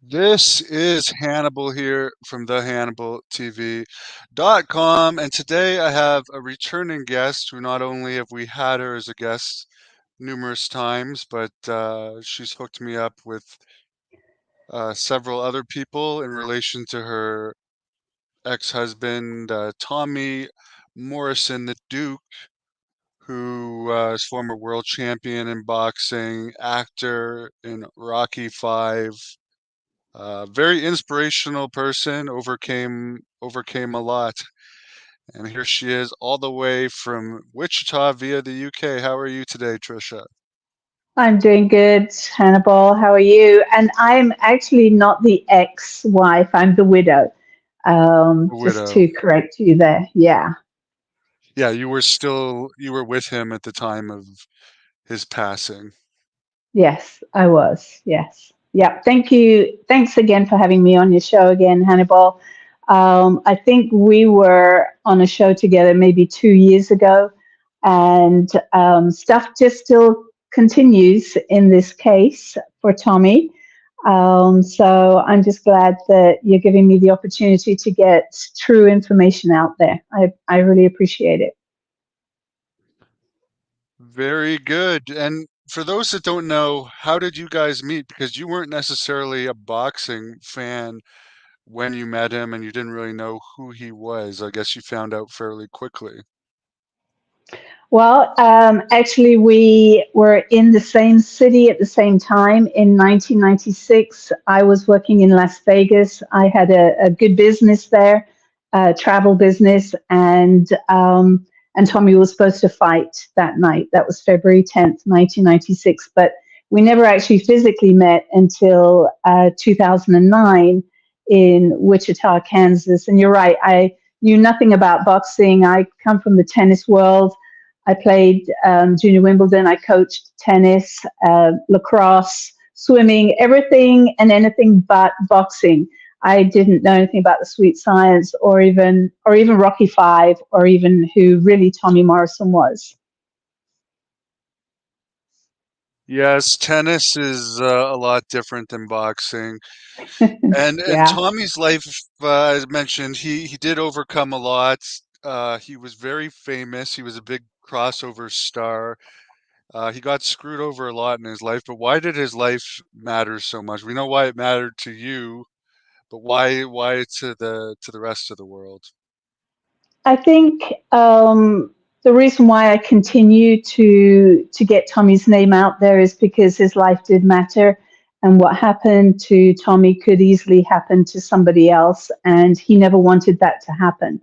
This is Hannibal here from thehannibaltv.com, and today I have a returning guest who not only have we had her as a guest numerous times, but she's hooked me up with several other people in relation to her ex-husband, Tommy Morrison, the Duke, who is former world champion in boxing, actor in Rocky Five. Very inspirational person, overcame a lot. And here she is all the way from Wichita via the UK. How are you today, Trisha? I'm doing good, Hannibal. How are you? And I'm actually not the ex-wife. I'm the widow. Just Widow. to correct you there. Yeah. Yeah, you were with him at the time of his passing. Yes, I was. Yes. Yeah. Thank you. Thanks again for having me on your show again, Hannibal. I think we were on a show together maybe 2 years ago, and stuff just still continues in this case for Tommy. So I'm just glad that you're giving me the opportunity to get true information out there. I really appreciate it. Very good. And for those that don't know, how did you guys meet? Because you weren't necessarily a boxing fan when you met him and you didn't really know who he was. I guess you found out fairly quickly. Well, actually, we were in the same city at the same time in 1996. I was working in Las Vegas. I had a good business there, a travel business, and Tommy was supposed to fight that night. That was February 10th, 1996. But we never actually physically met until 2009 in Wichita, Kansas. And you're right, I knew nothing about boxing. I come from the tennis world. I played junior Wimbledon. I coached tennis, lacrosse, swimming, everything and anything but boxing. I didn't know anything about the sweet science or even Rocky Five or even who really Tommy Morrison was. Yes, tennis is a lot different than boxing. And Yeah. Tommy's life, as mentioned, he did overcome a lot. He was very famous. He was a big crossover star. He got screwed over a lot in his life, but why did his life matter so much? We know why it mattered to you, but why to the rest of the world? I think the reason why I continue to get Tommy's name out there is because his life did matter, and what happened to Tommy could easily happen to somebody else, and he never wanted that to happen.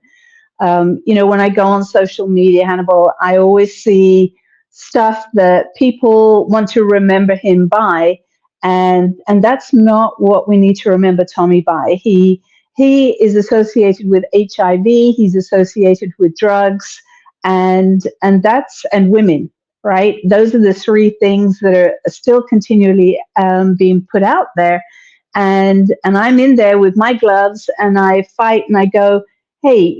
When I go on social media, Hannibal, I always see stuff that people want to remember him by, and that's not what we need to remember Tommy by. He is associated with HIV. He's associated with drugs, and women. Right? Those are the three things that are still continually being put out there, and I'm in there with my gloves, and I fight, and I go, hey,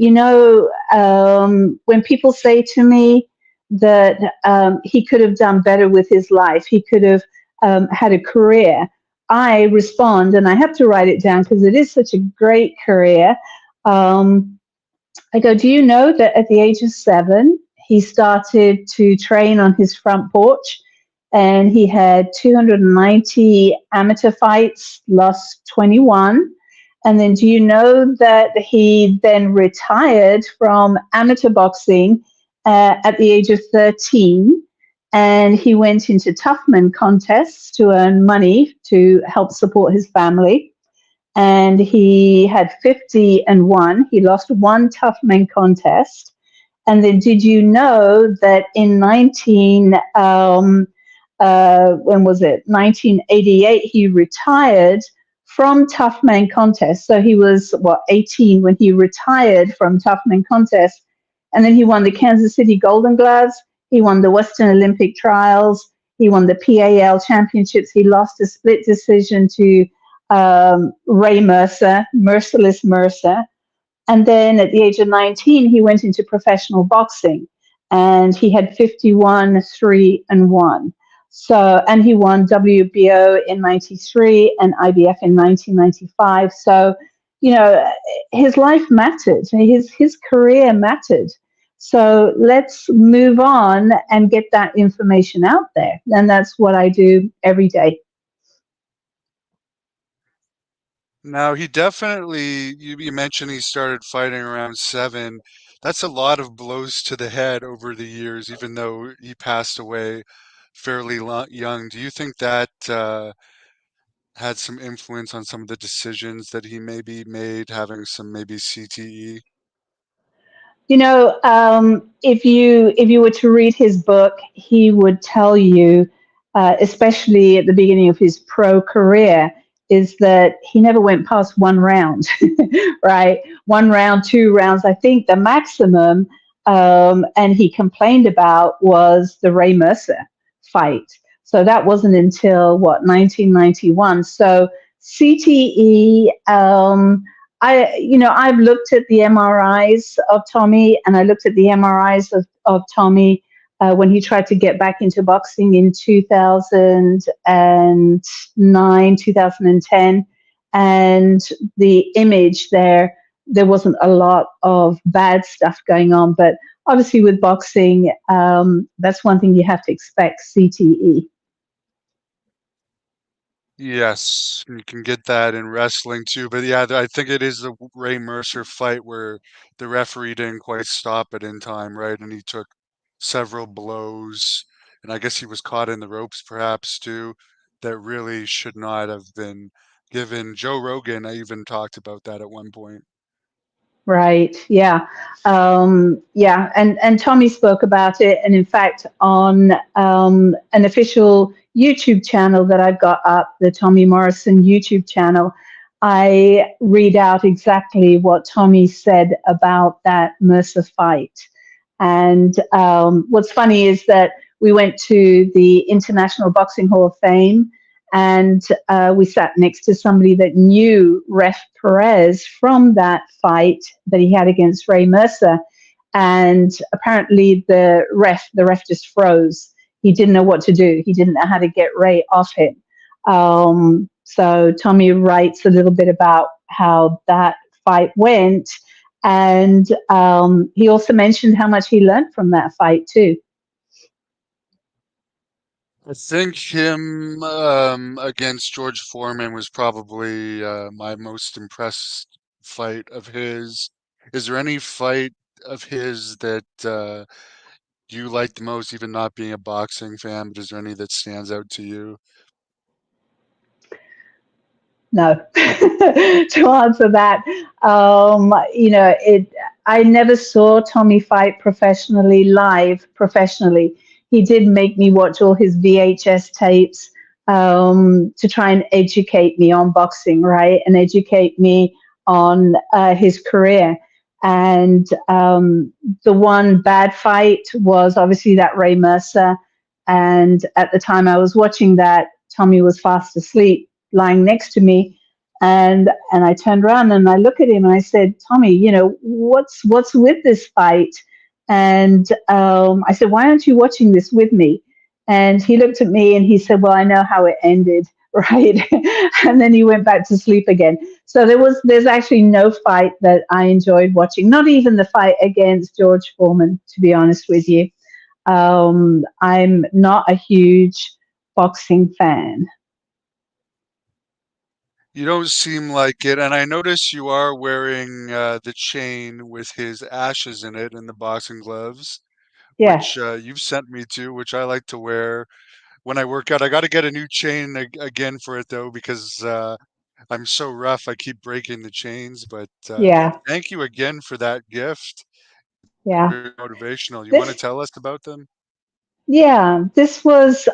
when people say to me that he could have done better with his life, he could have had a career, I respond, and I have to write it down because it is such a great career. Um, I go, do you know that at the age of 7, he started to train on his front porch, and he had 290 amateur fights, lost 21. And then do you know that he then retired from amateur boxing at the age of 13? And he went into Toughman contests to earn money to help support his family. And he had 50 and won. He lost one Toughman contest. And then did you know that in when was it? 1988, he retired from Toughman contest. So he was, 18 when he retired from Toughman contest. And then he won the Kansas City Golden Gloves. He won the Western Olympic Trials. He won the PAL Championships. He lost a split decision to Ray Mercer, Merciless Mercer. And then at the age of 19, he went into professional boxing, and he had 51, 3, and 1. So, and he won WBO in 93 and IBF in 1995. So, you know, his life mattered, his career mattered. So let's move on and get that information out there. And that's what I do every day. Now, he definitely, you mentioned he started fighting around 7. That's a lot of blows to the head over the years, even though he passed away fairly young. Do you think that had some influence on some of the decisions that he maybe made, having some maybe CTE? You know, if you were to read his book, he would tell you, especially at the beginning of his pro career, is that he never went past one round, right? One round, 2 rounds. I think the maximum, and he complained about was the Ray Mercer fight. So that wasn't until what 1991. So CTE. I've looked at the MRIs of Tommy, and I looked at the MRIs of Tommy when he tried to get back into boxing in 2009, 2010. And the image there wasn't a lot of bad stuff going on. But obviously, with boxing, that's one thing you have to expect, CTE. Yes, you can get that in wrestling too. But yeah, I think it is the Ray Mercer fight where the referee didn't quite stop it in time, right? And he took several blows, and I guess he was caught in the ropes perhaps too, that really should not have been given. Joe Rogan, I even talked about that at one point. Right. Yeah. Yeah. And Tommy spoke about it. And in fact, on an official YouTube channel that I've got up, the Tommy Morrison YouTube channel, I read out exactly what Tommy said about that Mercer fight. And what's funny is that we went to the International Boxing Hall of Fame, and we sat next to somebody that knew Ref Perez from that fight that he had against Ray Mercer. And apparently the ref just froze. He didn't know what to do. He didn't know how to get Ray off him. So Tommy writes a little bit about how that fight went. And he also mentioned how much he learned from that fight too. I think him against George Foreman was probably my most impressed fight of his. Is there any fight of his that you like the most, even not being a boxing fan, but is there any that stands out to you? No, to answer that, it. I never saw Tommy fight professionally, live professionally. He did make me watch all his VHS tapes to try and educate me on boxing, right, and educate me on his career. And the one bad fight was obviously that Ray Mercer. And at the time I was watching that, Tommy was fast asleep lying next to me, and I turned around and I look at him and I said, Tommy, what's with this fight? And I said, why aren't you watching this with me? And he looked at me and he said, well, I know how it ended, right? And then he went back to sleep again. So there's actually no fight that I enjoyed watching, not even the fight against George Foreman, to be honest with you. I'm not a huge boxing fan. You don't seem like it, and I notice you are wearing the chain with his ashes in it and the boxing gloves, which Yes. you've sent me to, which I like to wear when I work out. I got to get a new chain again for it though, because I'm so rough. I keep breaking the chains, but Yeah. thank you again for that gift. Yeah. Very motivational. You want to This, tell us about them? yeah, this was,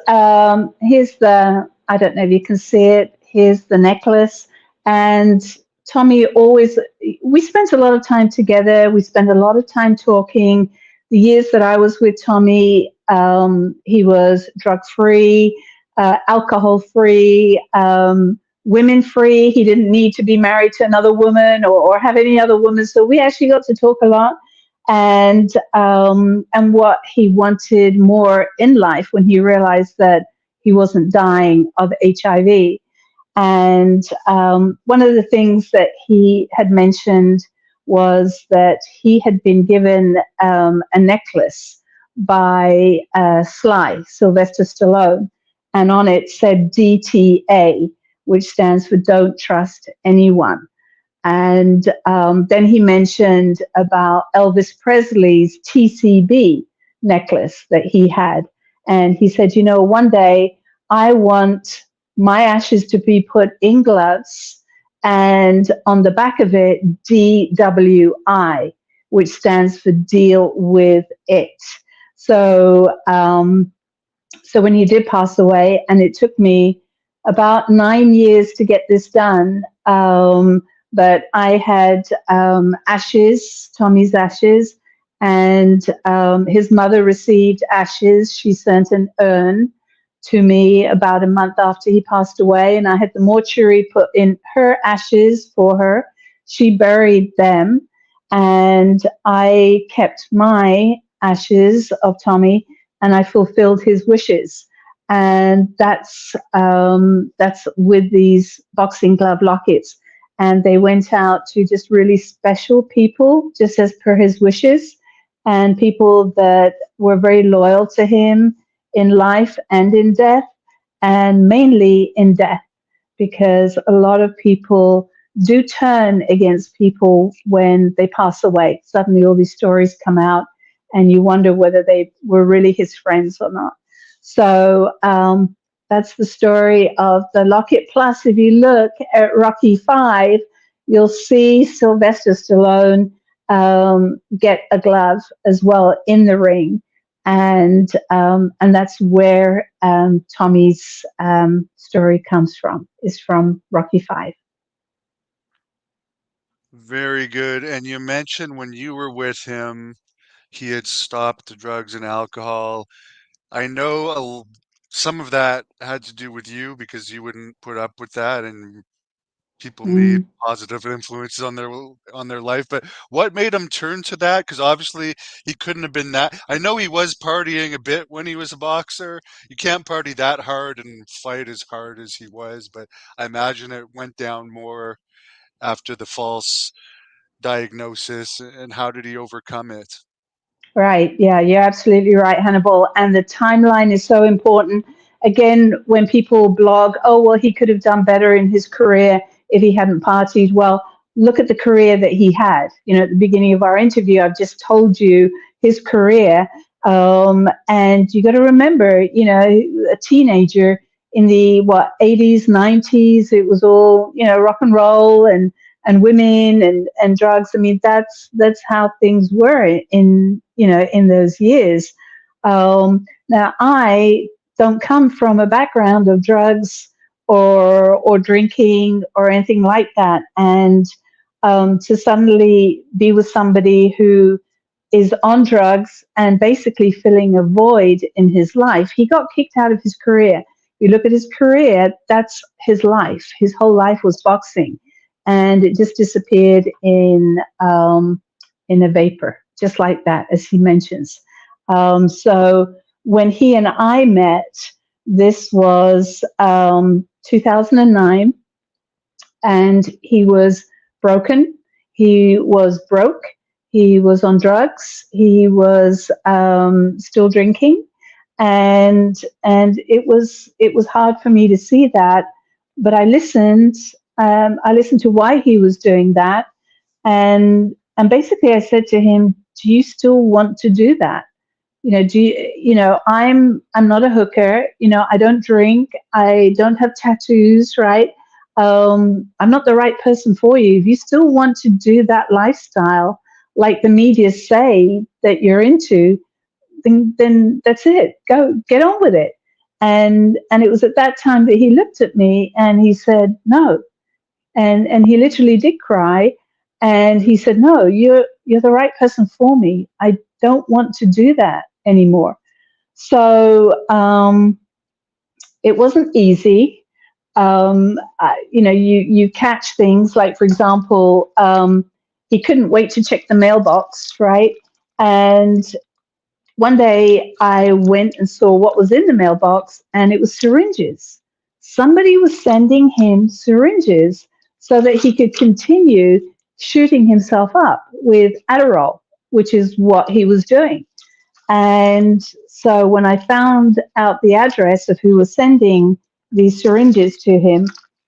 here's I don't know if you can see it, here's the necklace. And Tommy always, we spent a lot of time together. We spent a lot of time talking. The years that I was with Tommy, he was drug free, alcohol free, women free. He didn't need to be married to another woman or have any other woman. So we actually got to talk a lot, and what he wanted more in life when he realized that he wasn't dying of HIV. And one of the things that he had mentioned was that he had been given a necklace by Sylvester Stallone, and on it said DTA, which stands for Don't Trust Anyone. And then he mentioned about Elvis Presley's TCB necklace that he had. And he said, you know, one day I want my ashes to be put in gloves, and on the back of it, DWI, which stands for deal with it. So, so when he did pass away, and it took me about 9 years to get this done, but I had ashes, Tommy's ashes, and his mother received ashes. She sent an urn to me about a month after he passed away, and I had the mortuary put in her ashes for her. She buried them, and I kept my ashes of Tommy, and I fulfilled his wishes. And that's with these boxing glove lockets, and they went out to just really special people, just as per his wishes, and people that were very loyal to him in life and in death, and mainly in death, because a lot of people do turn against people when they pass away. Suddenly all these stories come out, and you wonder whether they were really his friends or not. So that's the story of the locket. Plus, if you look at Rocky V, you'll see Sylvester Stallone get a glove as well in the ring, and that's where Tommy's story comes from. Is from Rocky V. Very good. And you mentioned when you were with him, he had stopped the drugs and alcohol. I know some of that had to do with you because you wouldn't put up with that, and people need Mm. positive influences on their life. But what made him turn to that? Because obviously he couldn't have been that. I know he was partying a bit when he was a boxer. You can't party that hard and fight as hard as he was, but I imagine it went down more after the false diagnosis. And how did he overcome it? Right. Yeah, you're absolutely right, Hannibal. And the timeline is so important. Again, when people blog, oh, well, he could have done better in his career if he hadn't partied. Well, look at the career that he had. You know, at the beginning of our interview, I've just told you his career. And you got to remember, you know, a teenager in the, 80s, 90s, it was all, you know, rock and roll and women and drugs. I mean, that's how things were in, you know, in those years. Now, I don't come from a background of drugs or drinking or anything like that, and to suddenly be with somebody who is on drugs and basically filling a void in his life. He got kicked out of his career. You look at his career, that's his life. His whole life was boxing, and it just disappeared in a vapor, just like that, as he mentions. So when he and I met, this was 2009, and he was broken. He was broke. He was on drugs. He was still drinking, and it was hard for me to see that. But I listened. I listened to why he was doing that, and basically I said to him, "Do you still want to do that? You know, I'm not a hooker. You know, I don't drink. I don't have tattoos, right? I'm not the right person for you. If you still want to do that lifestyle, like the media say that you're into, then that's it. Go get on with it." And it was at that time that he looked at me and he said, "No." And he literally did cry, and he said, "No, you're the right person for me. I don't want to do that anymore." So it wasn't easy. You know, you catch things like, for example, he couldn't wait to check the mailbox, right? And one day I went and saw what was in the mailbox, and it was syringes. Somebody was sending him syringes so that he could continue shooting himself up with Adderall, which is what he was doing. And so when I found out the address of who was sending these syringes to him,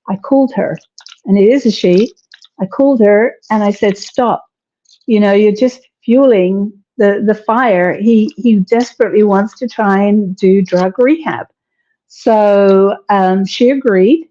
I called her, and it is a she. I called her and I said, "Stop. You're just fueling the fire. He desperately wants to try and do drug rehab." So she agreed,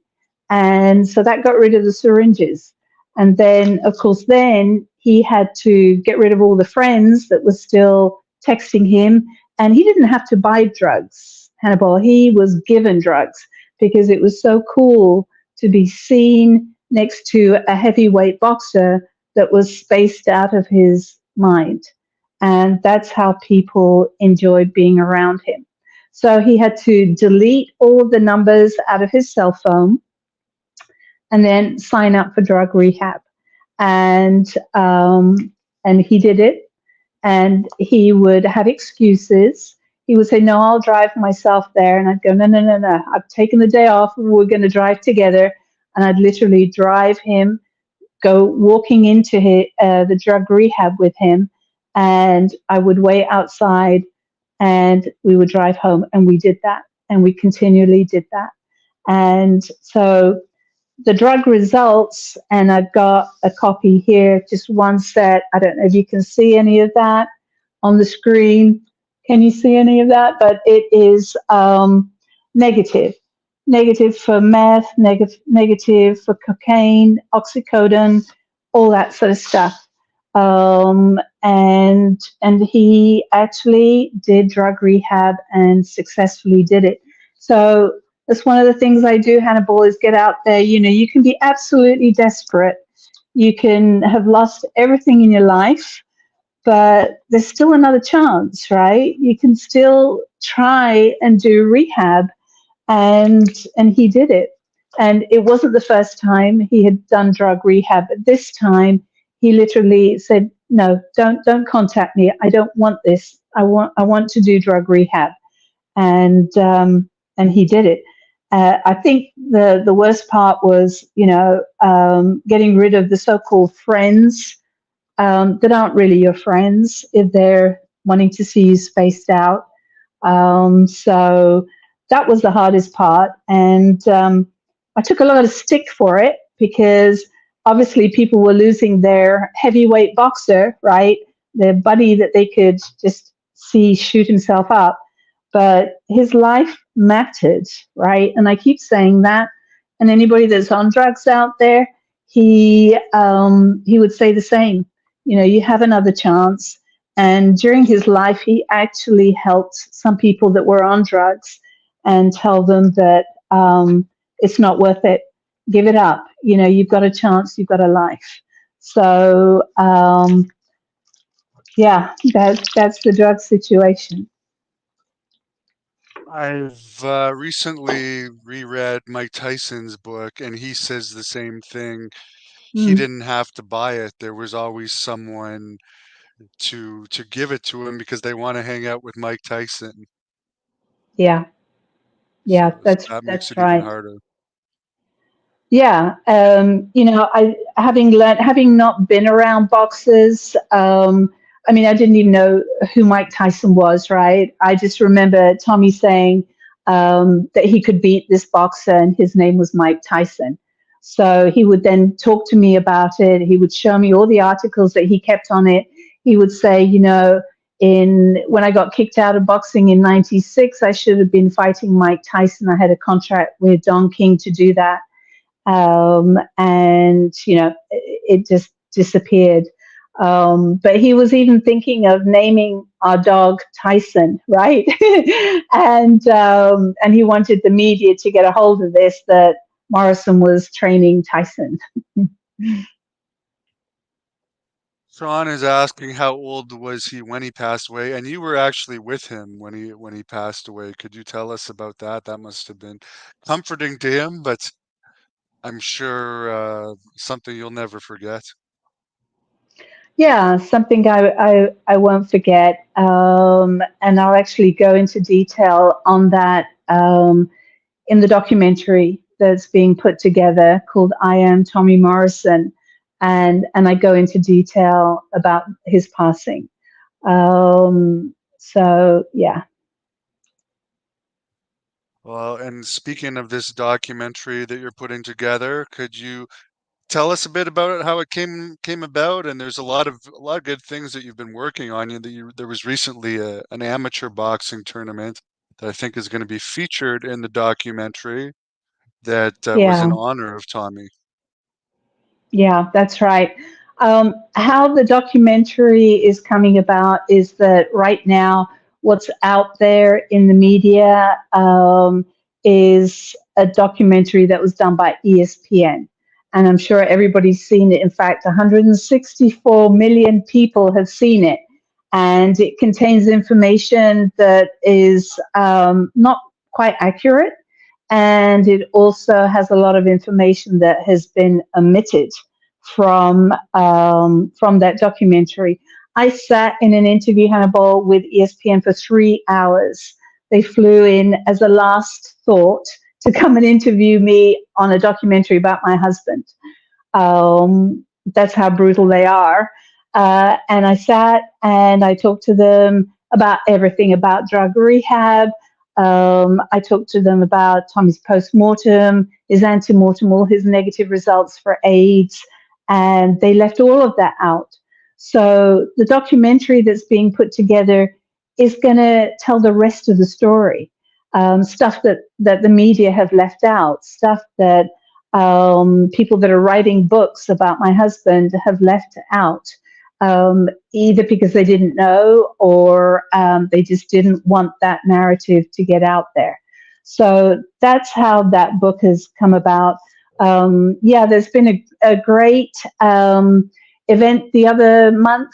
and so that got rid of the syringes. And then, of course, then he had to get rid of all the friends that were still texting him, and he didn't have to buy drugs, Hannibal. He was given drugs because it was so cool to be seen next to a heavyweight boxer that was spaced out of his mind. And that's how people enjoyed being around him. So he had to delete all of the numbers out of his cell phone and then sign up for drug rehab. And and he did it. And he would have excuses. He would say, "No, I'll drive myself there." And I'd go, "No, no, no, no. I've taken the day off. We're going to drive together." And I'd literally drive him, go walking into the drug rehab with him, and I would wait outside, and we would drive home. And we did that, and we continually did that. And so the drug results, and I've got a copy here, just one set. I don't know if you can see any of that on the screen. Can you see any of that? But it is negative. Negative for meth, negative for cocaine, oxycodone, all that sort of stuff. And he actually did drug rehab and successfully did it. So that's one of the things I do, Hannibal, is get out there. You can be absolutely desperate. You can have lost everything in your life, but there's still another chance, right? You can still try and do rehab, and he did it. And it wasn't the first time he had done drug rehab, but this time he literally said, "No, don't contact me. I don't want this. I want to do drug rehab." And he did it. I think the worst part was, getting rid of the so-called friends that aren't really your friends if they're wanting to see you spaced out. So that was the hardest part, and I took a lot of stick for it because obviously people were losing their heavyweight boxer, right? Their buddy that they could just see shoot himself up, but his life mattered, right? And I keep saying that. And anybody that's on drugs out there, he would say the same. You have another chance. And during his life, he actually helped some people that were on drugs and tell them that it's not worth it. Give it up. You've got a chance. You've got a life. So yeah, that's the drug situation. I've recently reread Mike Tyson's book, and he says the same thing. He Mm, didn't have to buy it. There was always someone to give it to him because they want to hang out with Mike Tyson. yeah, yeah, So that's that makes that's it even right. harder. Yeah, I having not been around boxers. I mean, I didn't even know who Mike Tyson was, right? I just remember Tommy saying that he could beat this boxer, and his name was Mike Tyson. So he would then talk to me about it. He would show me all the articles that he kept on it. He would say, in when I got kicked out of boxing in '96, I should have been fighting Mike Tyson. I had a contract with Don King to do that, and it just disappeared. But he was even thinking of naming our dog Tyson, right? And he wanted the media to get a hold of this, that Morrison was training Tyson. Sean is asking how old was he when he passed away, and you were actually with him when he passed away. Could you tell us about that? That must have been comforting to him, but I'm sure something you'll never forget. Yeah, something I won't forget. And I'll actually go into detail on that in the documentary that's being put together called I Am Tommy Morrison. And I go into detail about his passing. So, yeah. Well, and speaking of this documentary that you're putting together, could you tell us a bit about it, how it came about? And there's a lot of good things that you've been working on. There was recently an amateur boxing tournament that I think is going to be featured in the documentary that was in Yeah. honor of Tommy. Yeah, that's right. How the documentary is coming about is that right now, what's out there in the media is a documentary that was done by ESPN. And I'm sure everybody's seen it. In fact, 164 million people have seen it. And it contains information that is not quite accurate, and it also has a lot of information that has been omitted from that documentary. I sat in an interview, Hannibal, with ESPN for 3 hours. They flew in as a last thought to come and interview me on a documentary about my husband. That's how brutal they are. And I sat and I talked to them about everything, about drug rehab. I talked to them about Tommy's post-mortem, his antemortem, all his negative results for AIDS, and they left all of that out. So the documentary that's being put together is going to tell the rest of the story, stuff that the media have left out, stuff that people that are writing books about my husband have left out, either because they didn't know or they just didn't want that narrative to get out there. So that's how that book has come about. Yeah, there's been a great event the other month,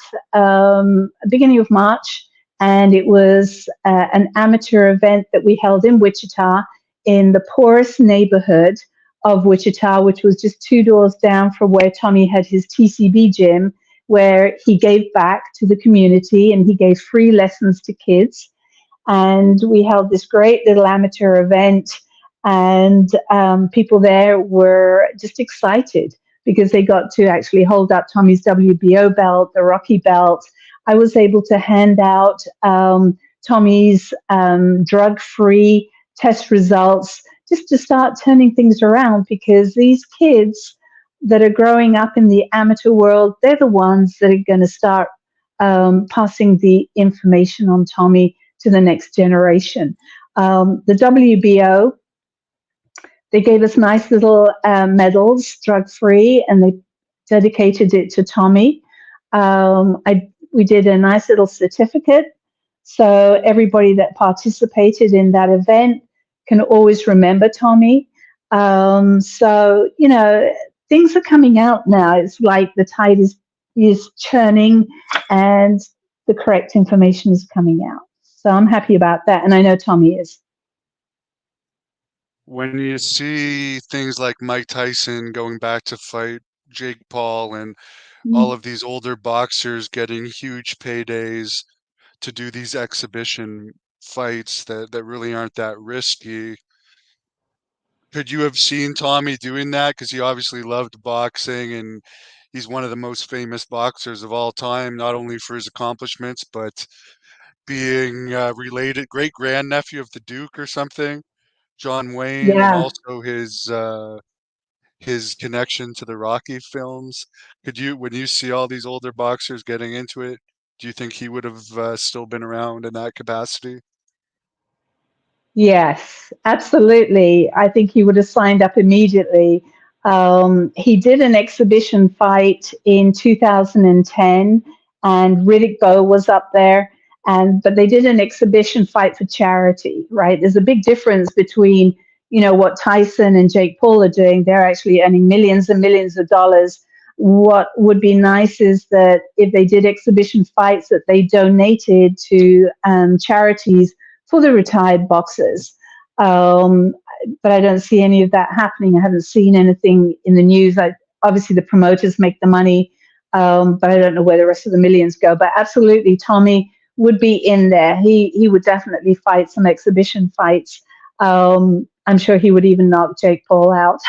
beginning of March, and it was an amateur event that we held in Wichita, in the poorest neighborhood of Wichita, which was just 2 doors down from where Tommy had his TCB gym, where he gave back to the community and he gave free lessons to kids. And we held this great little amateur event, and people there were just excited because they got to actually hold up Tommy's WBO belt, the Rocky belt. I was able to hand out Tommy's drug-free test results, just to start turning things around, because these kids that are growing up in the amateur world, they're the ones that are going to start passing the information on Tommy to the next generation. The WBO, they gave us nice little medals, drug-free, and they dedicated it to Tommy. We did a nice little certificate, so everybody that participated in that event can always remember Tommy. So, things are coming out now. It's like the tide is churning and the correct information is coming out. So I'm happy about that, and I know Tommy is. When you see things like Mike Tyson going back to fight Jake Paul and all Mm. of these older boxers getting huge paydays to do these exhibition fights that really aren't that risky, could you have seen Tommy doing that? Because he obviously loved boxing and he's one of the most famous boxers of all time, not only for his accomplishments, but being related, great grandnephew of the Duke or something, John Wayne, and Yeah. also his connection to the Rocky films. When you see all these older boxers getting into it, do you think he would have still been around in that capacity? Yes, absolutely. I think he would have signed up immediately. He did an exhibition fight in 2010, and Riddick Bowe was up there. But they did an exhibition fight for charity, right? There's a big difference between, what Tyson and Jake Paul are doing. They're actually earning millions and millions of dollars. What would be nice is that if they did exhibition fights, that they donated to charities for the retired boxers. Um, but I don't see any of that happening. I haven't seen anything in the news. Obviously, the promoters make the money. but I don't know where the rest of the millions go. But absolutely, Tommy would be in there. He would definitely fight some exhibition fights. I'm sure he would even knock Jake Paul out.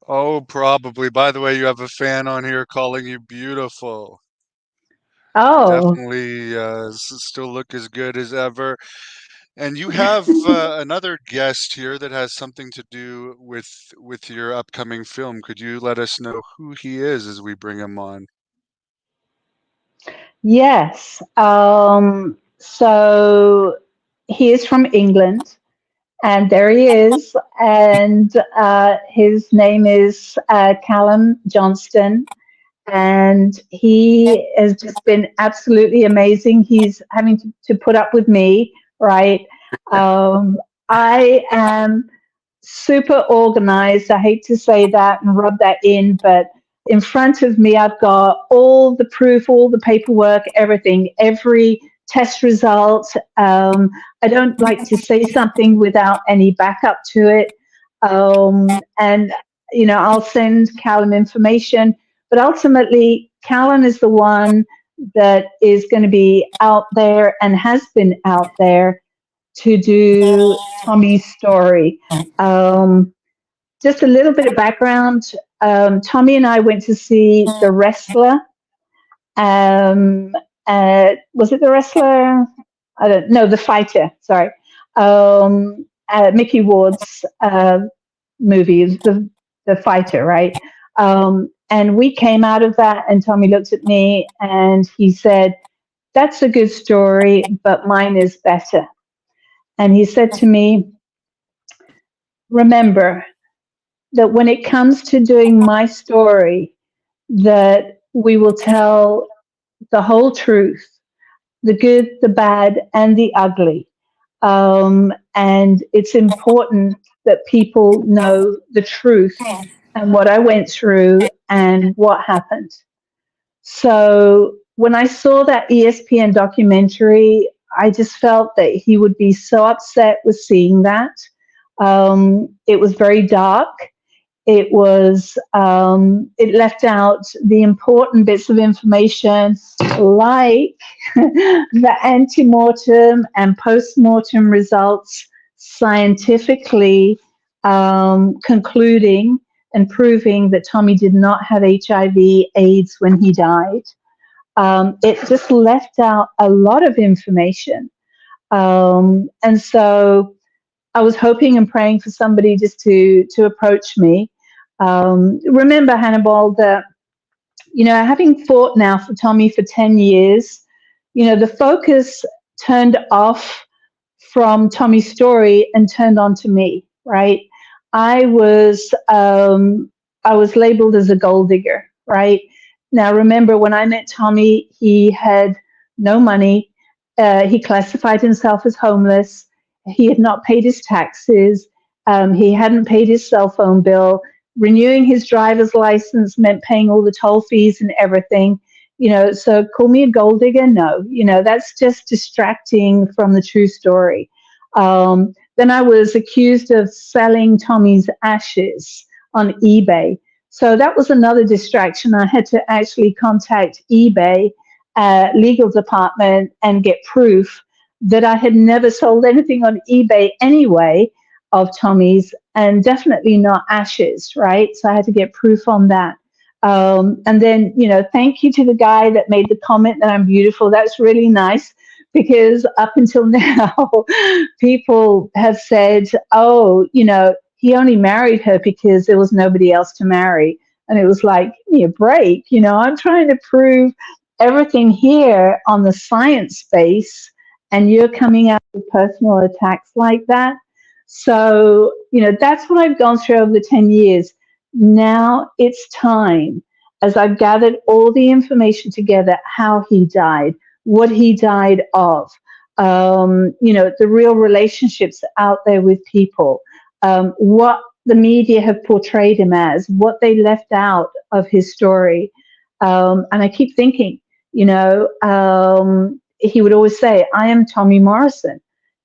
Oh, probably. By the way, you have a fan on here calling you beautiful. You Oh, definitely still look as good as ever. And you have another guest here that has something to do with your upcoming film. Could you let us know who he is as we bring him on? yes. So he is from England, and there he is. And his name is Callum Johnston. And he has just been absolutely amazing. He's having to put up with me, right? Um, I am super organized. I hate to say that and rub that in, but in front of me, I've got all the proof, all the paperwork, everything, every test result. I don't like to say something without any backup to it. And, I'll send Callum information, but ultimately, Callum is the one that is going to be out there and has been out there to do Tommy's story. Um, just a little bit of background. Tommy and I went to see The Wrestler. Um, was it The Wrestler? I don't know. The Fighter. Sorry. Mickey Ward's movie, the Fighter, right? And we came out of that, and Tommy looked at me and he said, "That's a good story, but mine is better." And he said to me, "Remember that when it comes to doing my story, that we will tell the whole truth, the good, the bad, and the ugly. And it's important that people know the truth and what I went through and what happened." So when I saw that ESPN documentary, I just felt that he would be so upset with seeing that. It was very dark. It left out the important bits of information like the antemortem and postmortem results scientifically concluding and proving that Tommy did not have HIV/AIDS when he died. It just left out a lot of information. And so I was hoping and praying for somebody just to approach me. Remember, Hannibal, that having fought now for Tommy for 10 years, the focus turned off from Tommy's story and turned on to me. Right? I was I was labeled as a gold digger. Right? Now, remember, when I met Tommy, he had no money. He classified himself as homeless. He had not paid his taxes. He hadn't paid his cell phone bill. Renewing his driver's license meant paying all the toll fees and everything. So call me a gold digger? No, that's just distracting from the true story. Then I was accused of selling Tommy's ashes on eBay. So that was another distraction. I had to actually contact eBay legal department and get proof that I had never sold anything on eBay anyway of Tommy's, and definitely not ashes, right? So I had to get proof on that. And then, thank you to the guy that made the comment that I'm beautiful. That's really nice, because up until now, people have said, oh, he only married her because there was nobody else to marry. And it was like, give me a break. I'm trying to prove everything here on the science base, and you're coming out with personal attacks like that. So, that's what I've gone through over the 10 years. Now it's time, as I've gathered all the information together, how he died, what he died of, the real relationships out there with people, what the media have portrayed him as, what they left out of his story. And I keep thinking, he would always say, "I am Tommy Morrison."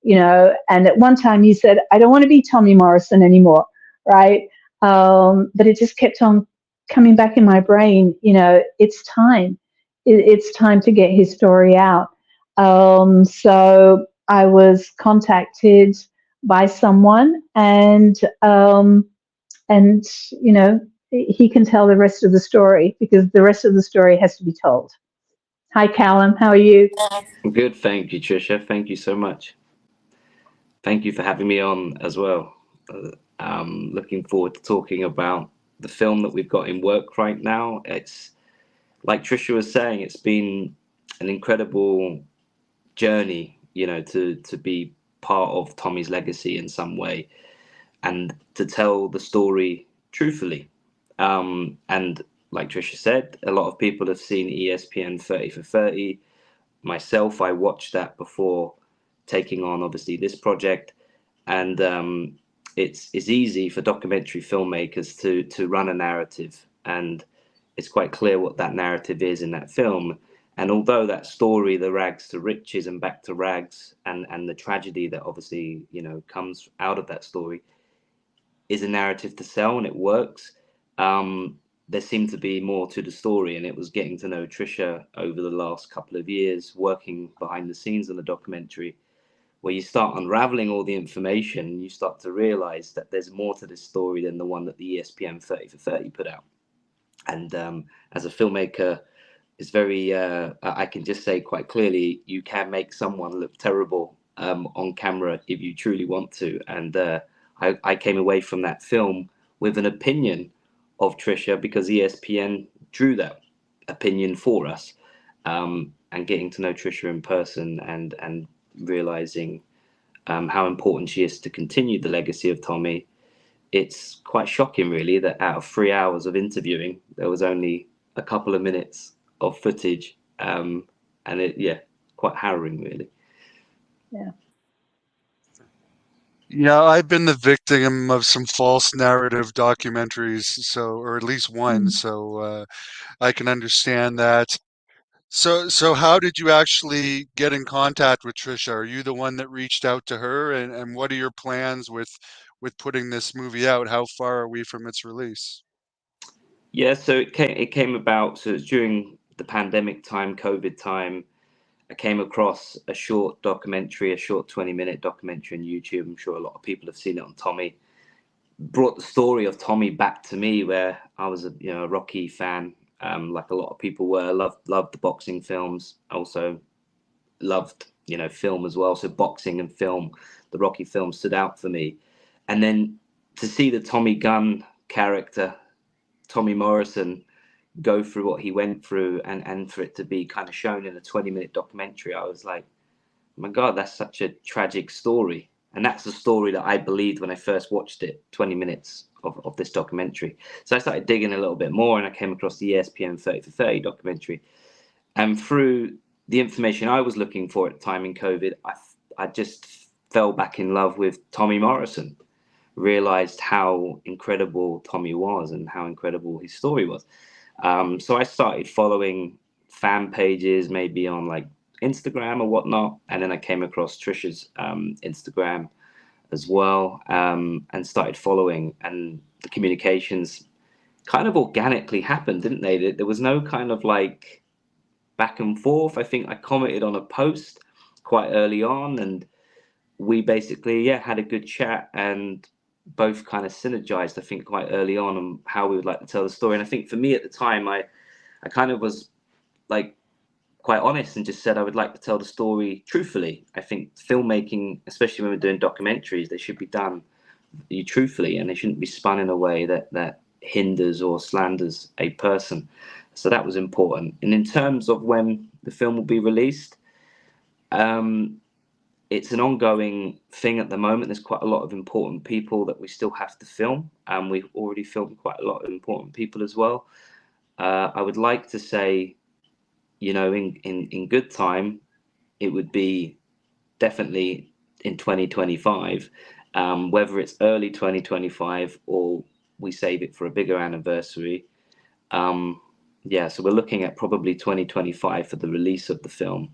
And at one time he said, "I don't want to be Tommy Morrison anymore," right? But it just kept on coming back in my brain, it's time. It's time to get his story out. So I was contacted by someone, and he can tell the rest of the story, because the rest of the story has to be told. Hi, Callum. How are you? Good, thank you, Trisha. Thank you so much. Thank you for having me on as well. Looking forward to talking about the film that we've got in work right now. It's like Trisha was saying, it's been an incredible journey, to be part of Tommy's legacy in some way and to tell the story truthfully. And like Trisha said, a lot of people have seen ESPN 30 for 30. Myself, I watched that before taking on obviously this project, and it's easy for documentary filmmakers to run a narrative, and it's quite clear what that narrative is in that film. And although that story, the rags to riches and back to rags, and the tragedy that obviously comes out of that story, is a narrative to sell and it works. There seemed to be more to the story, and it was getting to know Trisha over the last couple of years, working behind the scenes on the documentary, where you start unraveling all the information and you start to realize that there's more to this story than the one that the ESPN 30 for 30 put out. And as a filmmaker, it's very, I can just say quite clearly, you can make someone look terrible on camera if you truly want to. And I came away from that film with an opinion of Trisha because ESPN drew that opinion for us. And getting to know Trisha in person and realizing how important she is to continue the legacy of Tommy, it's quite shocking, really, that out of 3 hours of interviewing, there was only a couple of minutes of footage, and quite harrowing, really. Yeah. Yeah, I've been the victim of some false narrative documentaries, or at least one, Mm. so I can understand that. So how did you actually get in contact with Trisha? Are you the one that reached out to her? And what are your plans with putting this movie out? How far are we from its release? Yeah, so it came about. So it's during the pandemic time, COVID time. I came across a short documentary, a short 20-minute documentary on YouTube. I'm sure a lot of people have seen it on Tommy. Brought the story of Tommy back to me, where I was a Rocky fan, like a lot of people were. Loved the boxing films. Also loved film as well. So boxing and film, the Rocky film stood out for me. And then to see the Tommy Gunn character, Tommy Morrison, go through what he went through, and for it to be kind of shown in a 20-minute documentary, I was like, oh my God, that's such a tragic story. And that's the story that I believed when I first watched it, 20 minutes of this documentary. So I started digging a little bit more, and I came across the ESPN 30 for 30 documentary. And through the information I was looking for at the time in COVID, I just fell back in love with Tommy Morrison, realized how incredible Tommy was and how incredible his story was. So I started following fan pages, maybe on like Instagram or whatnot, and then I came across Trisha's Instagram as well, and started following. And the communications kind of organically happened, didn't they? There was no kind of like back and forth. I think I commented on a post quite early on, and we basically had a good chat and both kind of synergized, I think, quite early on how we would like to tell the story. And I think for me at the time, I kind of was like quite honest and just said I would like to tell the story truthfully. I think filmmaking, especially when we're doing documentaries, they should be done truthfully, and they shouldn't be spun in a way that hinders or slanders a person. So that was important. And in terms of when the film will be released, um, it's an ongoing thing at the moment. There's quite a lot of important people that we still have to film, and we've already filmed quite a lot of important people as well. I would like to say, in good time, it would be definitely in 2025. Whether it's early 2025 or we save it for a bigger anniversary. So we're looking at probably 2025 for the release of the film.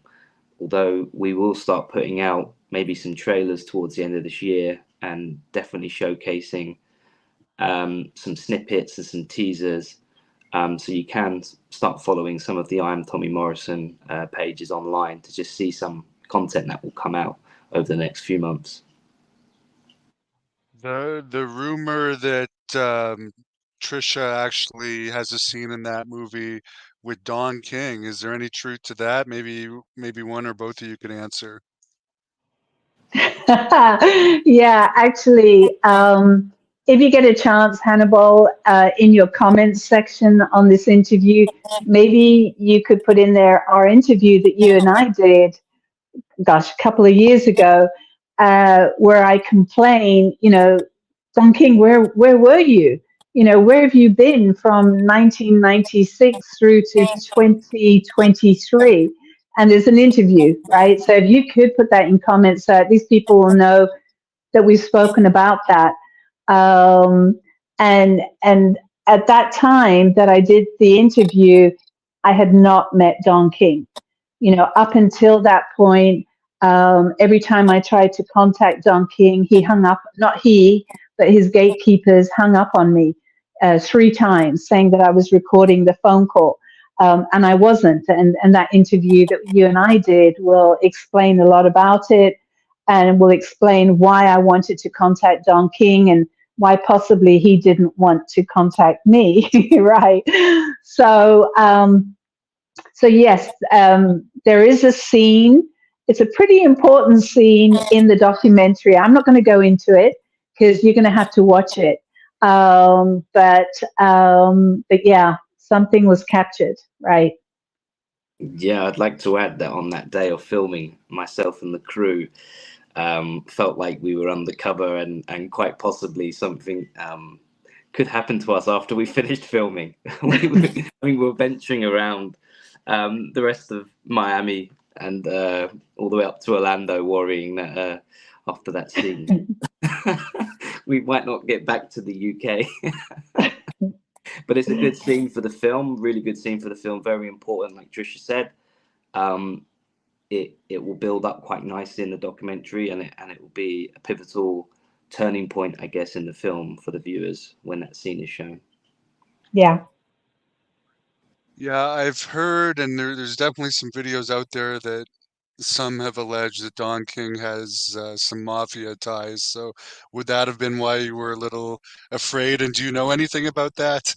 Although we will start putting out maybe some trailers towards the end of this year, and definitely showcasing some snippets and some teasers So you can start following some of the I Am Tommy Morrison pages online to just see some content that will come out over the next few months. The rumor that Trisha actually has a scene in that movie with Don King, is there any truth to that? Maybe one or both of you could answer. Yeah, actually, if you get a chance, Hannibal, in your comments section on this interview, maybe you could put in there our interview that you and I did, gosh, a couple of years ago, where I complain, Don King, where were you? Where have you been from 1996 through to 2023? And there's an interview, right? So if you could put that in comments, so at least people will know that we've spoken about that. And at that time that I did the interview, I had not met Don King. Up until that point, every time I tried to contact Don King, he hung up, not he, but his gatekeepers hung up on me 3 times, saying that I was recording the phone call. And I wasn't. And that interview that you and I did will explain a lot about it, and will explain why I wanted to contact Don King and why possibly he didn't want to contact me, right? So yes, there is a scene. It's a pretty important scene in the documentary. I'm not going to go into it because you're going to have to watch it. But yeah, something was captured, right? Yeah, I'd like to add that on that day of filming, myself and the crew felt like we were undercover, and quite possibly something could happen to us after we finished filming. we were venturing around the rest of Miami and all the way up to Orlando, worrying that after that scene we might not get back to the UK. But it's a good scene for the film, really good scene for the film, very important, like Trisha said. It will build up quite nicely in the documentary, and it will be a pivotal turning point, I guess, in the film for the viewers when that scene is shown. Yeah. Yeah, I've heard, and there's definitely some videos out there that some have alleged that Don King has some mafia ties. So would that have been why you were a little afraid? And do you know anything about that?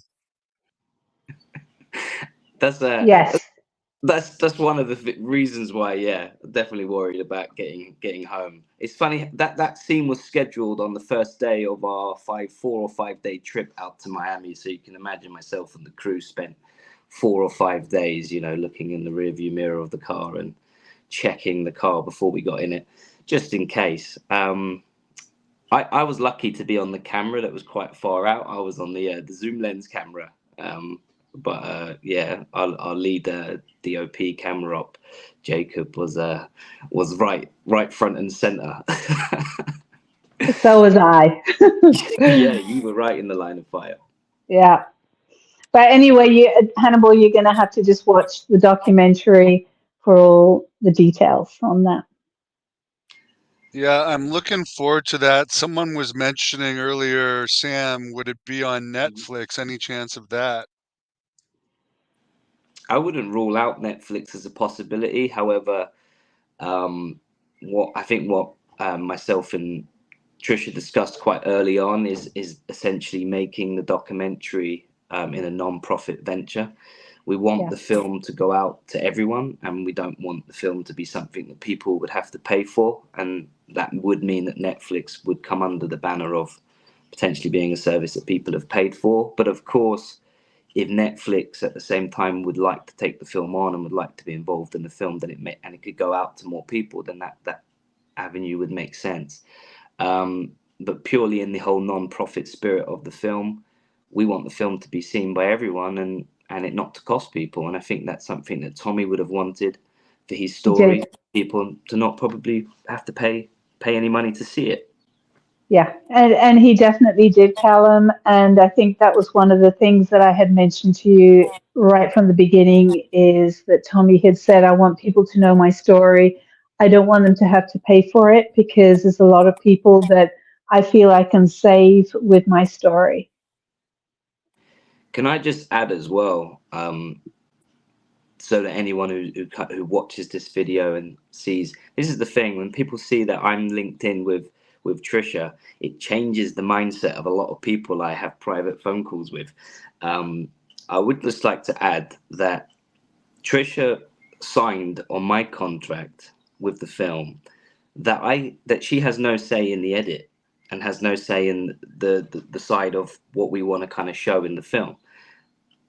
Yes. That's one of the reasons why, yeah, definitely worried about getting home. It's funny that scene was scheduled on the first day of our 4 or 5 day trip out to Miami. So you can imagine myself and the crew spent 4 or 5 days, looking in the rearview mirror of the car and checking the car before we got in it, just in case. I was lucky to be on the camera that was quite far out. I was on the zoom lens camera. But yeah, our lead DOP camera op, Jacob, was right front and center. So was I. Yeah, you were right in the line of fire. Yeah. But anyway, Hannibal, you're going to have to just watch the documentary for all the details on that. Yeah, I'm looking forward to that. Someone was mentioning earlier, Sam, would it be on Netflix? Any chance of that? I wouldn't rule out Netflix as a possibility. However, what myself and Trisha discussed quite early on is essentially making the documentary in a non-profit venture. We want the film to go out to everyone, and we don't want the film to be something that people would have to pay for. And that would mean that Netflix would come under the banner of potentially being a service that people have paid for. But of course, if Netflix at the same time would like to take the film on and would like to be involved in the film, then it could go out to more people, then that avenue would make sense. But purely in the whole non-profit spirit of the film, we want the film to be seen by everyone and it not to cost people. And I think that's something that Tommy would have wanted for his story, people to not probably have to pay any money to see it. Yeah, and he definitely did, Callum. And I think that was one of the things that I had mentioned to you right from the beginning, is that Tommy had said, I want people to know my story. I don't want them to have to pay for it, because there's a lot of people that I feel I can save with my story. Can I just add as well, so that anyone who watches this video and sees, this is the thing, when people see that I'm linked in with Trisha, it changes the mindset of a lot of people I have private phone calls with. I would just like to add that Trisha signed on my contract with the film that she has no say in the edit and has no say in the side of what we want to kind of show in the film.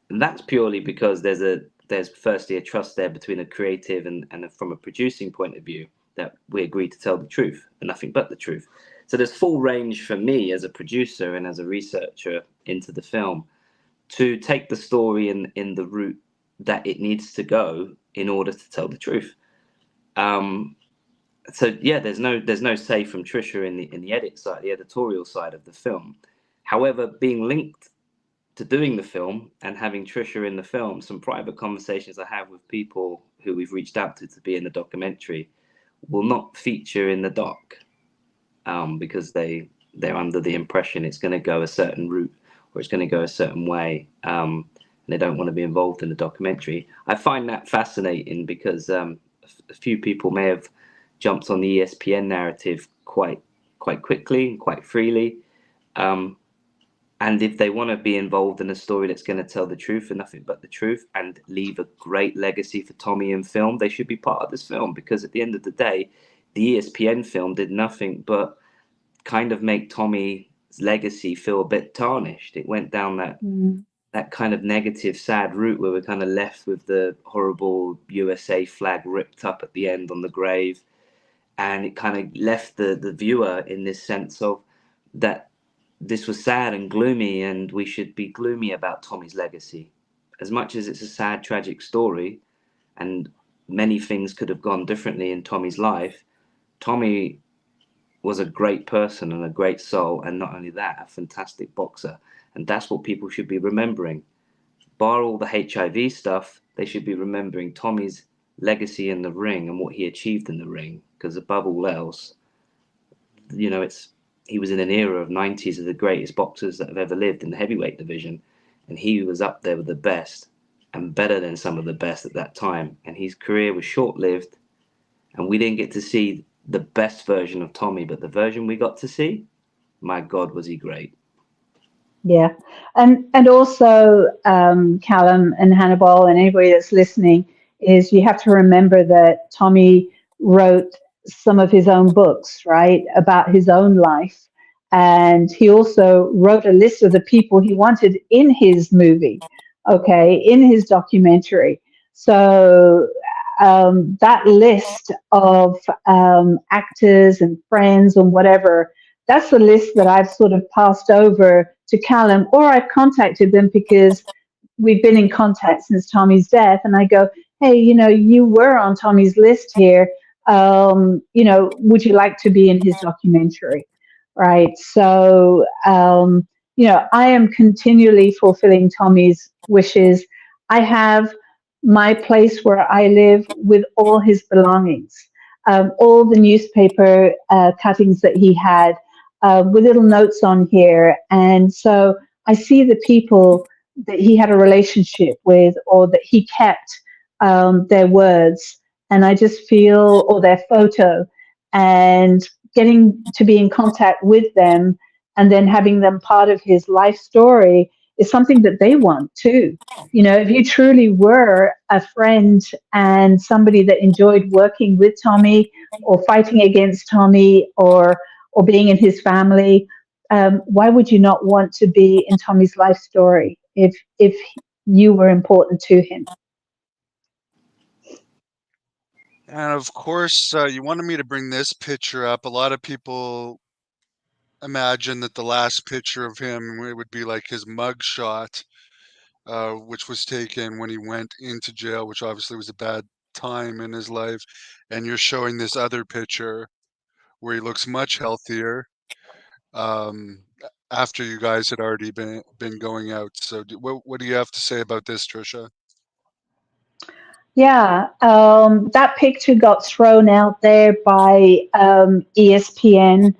And that's purely because there's firstly a trust there between a creative and from a producing point of view, that we agree to tell the truth and nothing but the truth. So there's full range for me as a producer and as a researcher into the film to take the story in the route that it needs to go in order to tell the truth. So yeah, there's no say from Trisha in the edit side, the editorial side of the film. However, being linked to doing the film and having Trisha in the film, some private conversations I have with people who we've reached out to be in the documentary will not feature in the doc, because they're under the impression it's going to go a certain route or it's going to go a certain way, and they don't want to be involved in the documentary. I find that fascinating because a few people may have jumped on the ESPN narrative quite quickly and quite freely. And if they want to be involved in a story that's going to tell the truth and nothing but the truth and leave a great legacy for Tommy in film, they should be part of this film, because at the end of the day, the ESPN film did nothing but kind of make Tommy's legacy feel a bit tarnished. It went down that kind of negative, sad route where we're kind of left with the horrible USA flag ripped up at the end on the grave. And it kind of left the viewer in this sense of that this was sad and gloomy, and we should be gloomy about Tommy's legacy. As much as it's a sad, tragic story, and many things could have gone differently in Tommy's life, Tommy was a great person and a great soul, and not only that, a fantastic boxer. And that's what people should be remembering. Bar all the HIV stuff, they should be remembering Tommy's legacy in the ring and what he achieved in the ring, because above all else, you know, he was in an era of 90s of the greatest boxers that have ever lived in the heavyweight division, and he was up there with the best and better than some of the best at that time. And his career was short-lived, and we didn't get to see the best version of Tommy, but the version we got to see, my God, was he great. Yeah, and also Callum and Hannibal and anybody that's listening, is you have to remember that Tommy wrote some of his own books, right, about his own life, and he also wrote a list of the people he wanted in his movie, okay, in his documentary. So that list of actors and friends and whatever, that's the list that I've sort of passed over to Callum, or I've contacted them because we've been in contact since Tommy's death. And I go, hey, you were on Tommy's list here. Would you like to be in his documentary? Right. So, I am continually fulfilling Tommy's wishes. I have my place where I live with all his belongings, all the newspaper cuttings that he had, with little notes on here. And so I see the people that he had a relationship with, or that he kept their words, and I just feel, or their photo, and getting to be in contact with them and then having them part of his life story is something that they want too. If you truly were a friend and somebody that enjoyed working with Tommy or fighting against Tommy or being in his family, why would you not want to be in Tommy's life story if you were important to him? And of course, you wanted me to bring this picture up. A lot of people imagine that the last picture of him, it would be like his mug shot, which was taken when he went into jail, which obviously was a bad time in his life. And you're showing this other picture where he looks much healthier, after you guys had already been going out. So what do you have to say about this, Trisha? Yeah, that picture got thrown out there by ESPN,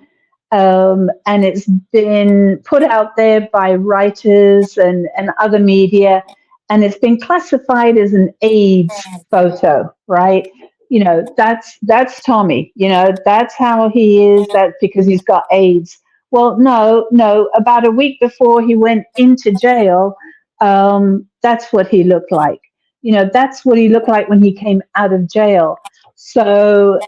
and it's been put out there by writers and other media, and it's been classified as an AIDS photo, right? You know, that's Tommy. You know, that's how he is. That's because he's got AIDS. Well, no, no. About a week before he went into jail, that's what he looked like. You know, that's what he looked like when he came out of jail. So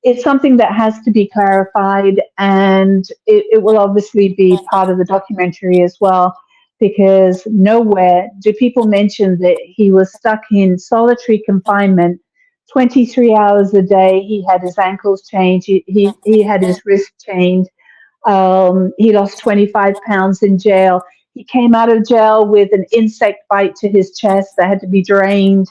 it's something that has to be clarified, and it will obviously be part of the documentary as well, because nowhere do people mention that he was stuck in solitary confinement 23 hours a day. He had his ankles changed, he had his wrist chained, he lost 25 pounds in jail. He came out of jail with an insect bite to his chest that had to be drained.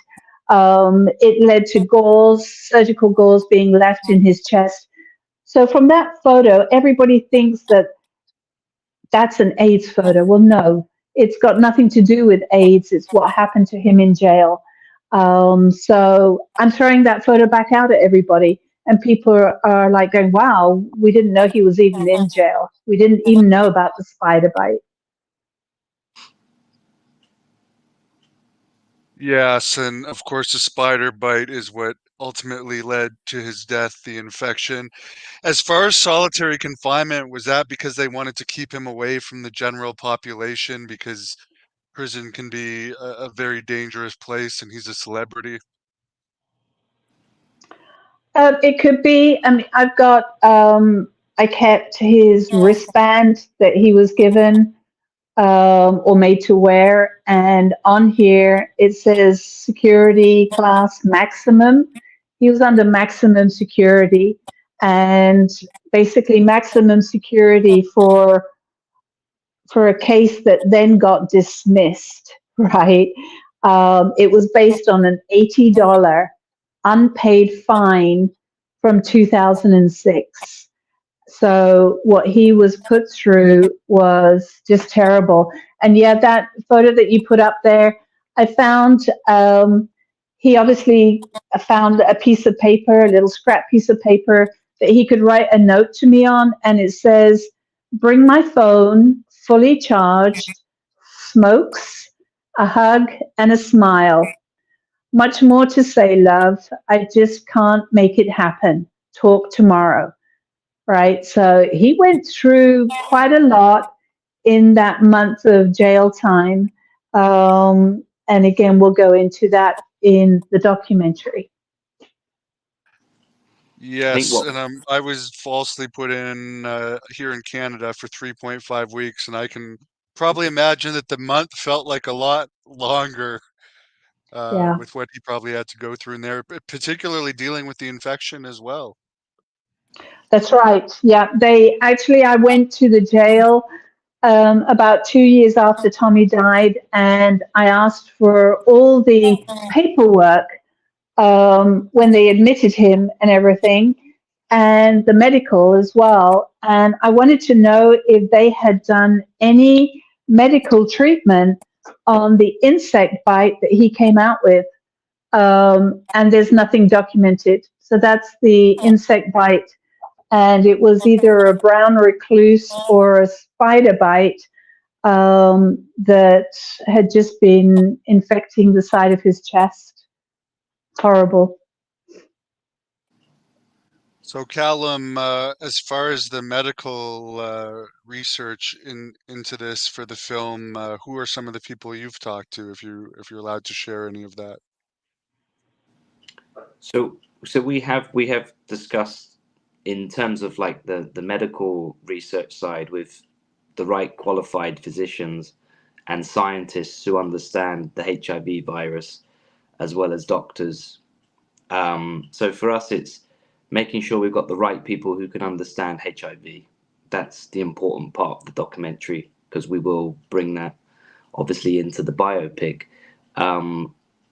It led to gauze, surgical gauze being left in his chest. So from that photo, everybody thinks that that's an AIDS photo. Well, no, it's got nothing to do with AIDS. It's what happened to him in jail. So I'm throwing that photo back out at everybody. And people are like going, wow, we didn't know he was even in jail. We didn't even know about the spider bite. Yes, and of course the spider bite is what ultimately led to his death, the infection. As far as solitary confinement, was that because they wanted to keep him away from the general population because prison can be a very dangerous place and he's a celebrity? It could be. I mean, I kept his wristband that he was given, or made to wear. And on here, it says security class maximum. He was under maximum security, and basically maximum security for a case that then got dismissed, right? It was based on an $80 unpaid fine from 2006. So what he was put through was just terrible. And yeah, that photo that you put up there, I found, he obviously found a piece of paper, a little scrap piece of paper that he could write a note to me on. And it says, bring my phone fully charged, smokes, a hug, and a smile. Much more to say, love. I just can't make it happen. Talk tomorrow. Right. So he went through quite a lot in that month of jail time. And again, we'll go into that in the documentary. I think Yes, what and I was falsely put in here in Canada for 3.5 weeks, and I can probably imagine that the month felt like a lot longer Yeah, with what he probably had to go through in there, particularly dealing with the infection as well. that's right. Yeah, I went to the jail about 2 years after Tommy died, and I asked for all the paperwork when they admitted him and everything, and the medical as well. And I wanted to know if they had done any medical treatment on the insect bite that he came out with. And there's nothing documented. So that's the insect bite. And it was either a brown recluse or a spider bite that had just been infecting the side of his chest. Horrible. So Callum, as far as the medical research into this for the film, who are some of the people you've talked to, if you're allowed to share any of that? so we have discussed in terms of like the medical research side with the right qualified physicians and scientists who understand the HIV virus as well as doctors. So for us, it's making sure we've got the right people who can understand HIV. That's the important part of the documentary, because we will bring that obviously into the biopic.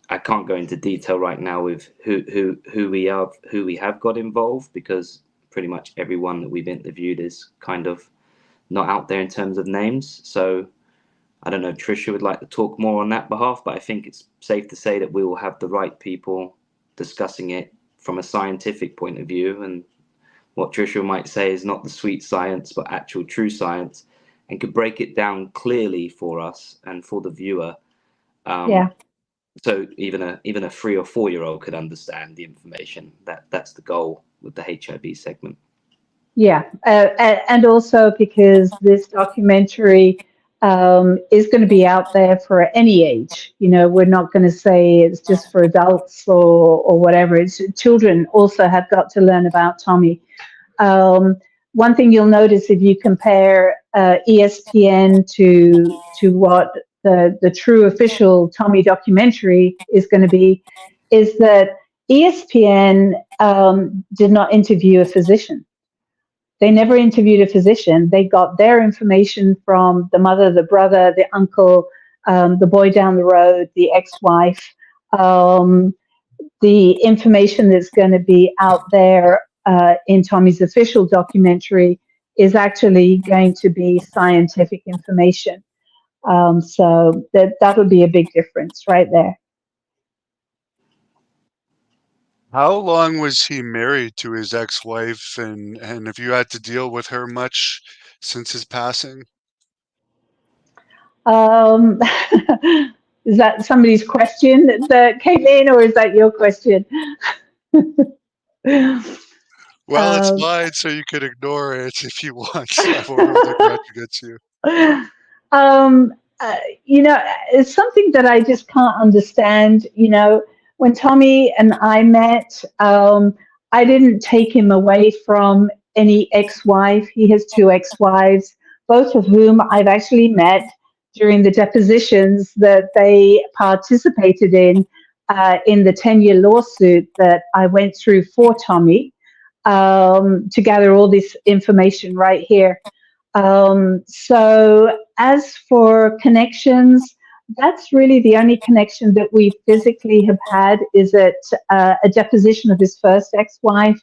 I can't go into detail right now with who we have got involved, because pretty much everyone that we've interviewed is kind of not out there in terms of names. So I don't know if Trisha would like to talk more on that behalf, but I think it's safe to say that we will have the right people discussing it from a scientific point of view, and what Trisha might say is not the sweet science, but actual true science, and could break it down clearly for us and for the viewer. Yeah. So even a 3 or 4 year old could understand the information. That's the goal with the HIB segment. Yeah, and also because this documentary is going to be out there for any age. You know, we're not going to say it's just for adults or whatever. It's children also have got to learn about Tommy. One thing you'll notice if you compare ESPN to what the true official Tommy documentary is going to be, is that ESPN did not interview a physician. They never interviewed a physician. They got their information from the mother, the brother, the uncle, the boy down the road, the ex-wife. The information that's going to be out there in Tommy's official documentary is actually going to be scientific information. So that would be a big difference right there. How long was he married to his ex-wife, and have you had to deal with her much since his passing? Is that somebody's question that came in, or is that your question? Well, it's mine, so you could ignore it if you want. I won't hold a grudge against you. You know, it's something that I just can't understand. You know, when Tommy and I met, I didn't take him away from any ex-wife. He has 2 ex-wives, both of whom I've actually met during the depositions that they participated in the 10-year lawsuit that I went through for Tommy to gather all this information right here. So as for connections, that's really the only connection that we physically have had is at a deposition of his first ex-wife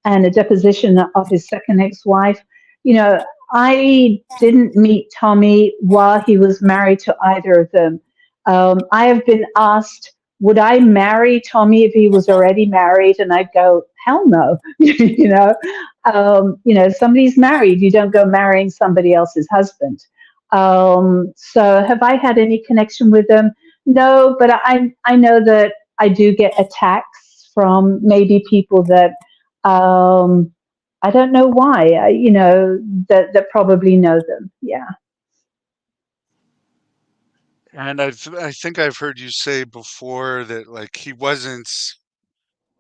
and a deposition of his second ex-wife. You know, I didn't meet Tommy while he was married to either of them. I have been asked, would I marry Tommy if he was already married? And I'd go, hell no. You know, somebody's married. You don't go marrying somebody else's husband. So have I had any connection with them? No, but I know that I do get attacks from maybe people that I don't know why, you know, that probably know them. Yeah. And I think I've heard you say before that, like, he wasn't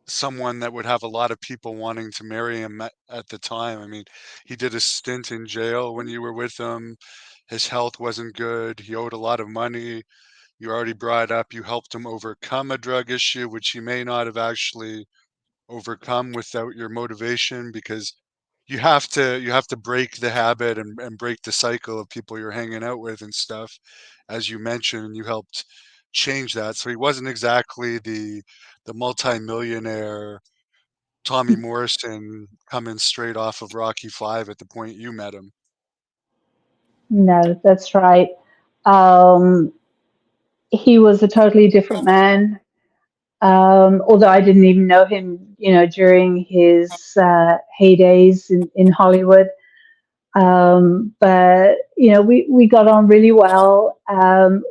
someone that would have a lot of people wanting to marry him at the time. I mean, he did a stint in jail when you were with him. His health wasn't good. He owed a lot of money. You already brought up you helped him overcome a drug issue, which he may not have actually overcome without your motivation, because you have to break the habit and break the cycle of people you're hanging out with and stuff. As you mentioned, you helped change that. So he wasn't exactly the multimillionaire Tommy Morrison coming straight off of Rocky V at the point you met him. No, that's right. Um, he was a totally different man. Although I didn't even know him, you know, during his heydays in Hollywood. But, you know, we got on really well.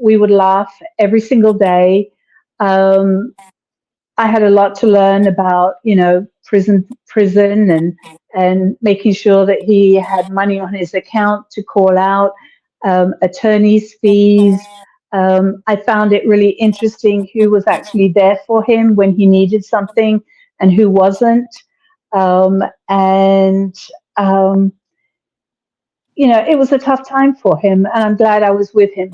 We would laugh every single day. I had a lot to learn about, you know, prison and making sure that he had money on his account to call out, attorney's fees. I found it really interesting who was actually there for him when he needed something and who wasn't. And you know, it was a tough time for him, and I'm glad I was with him.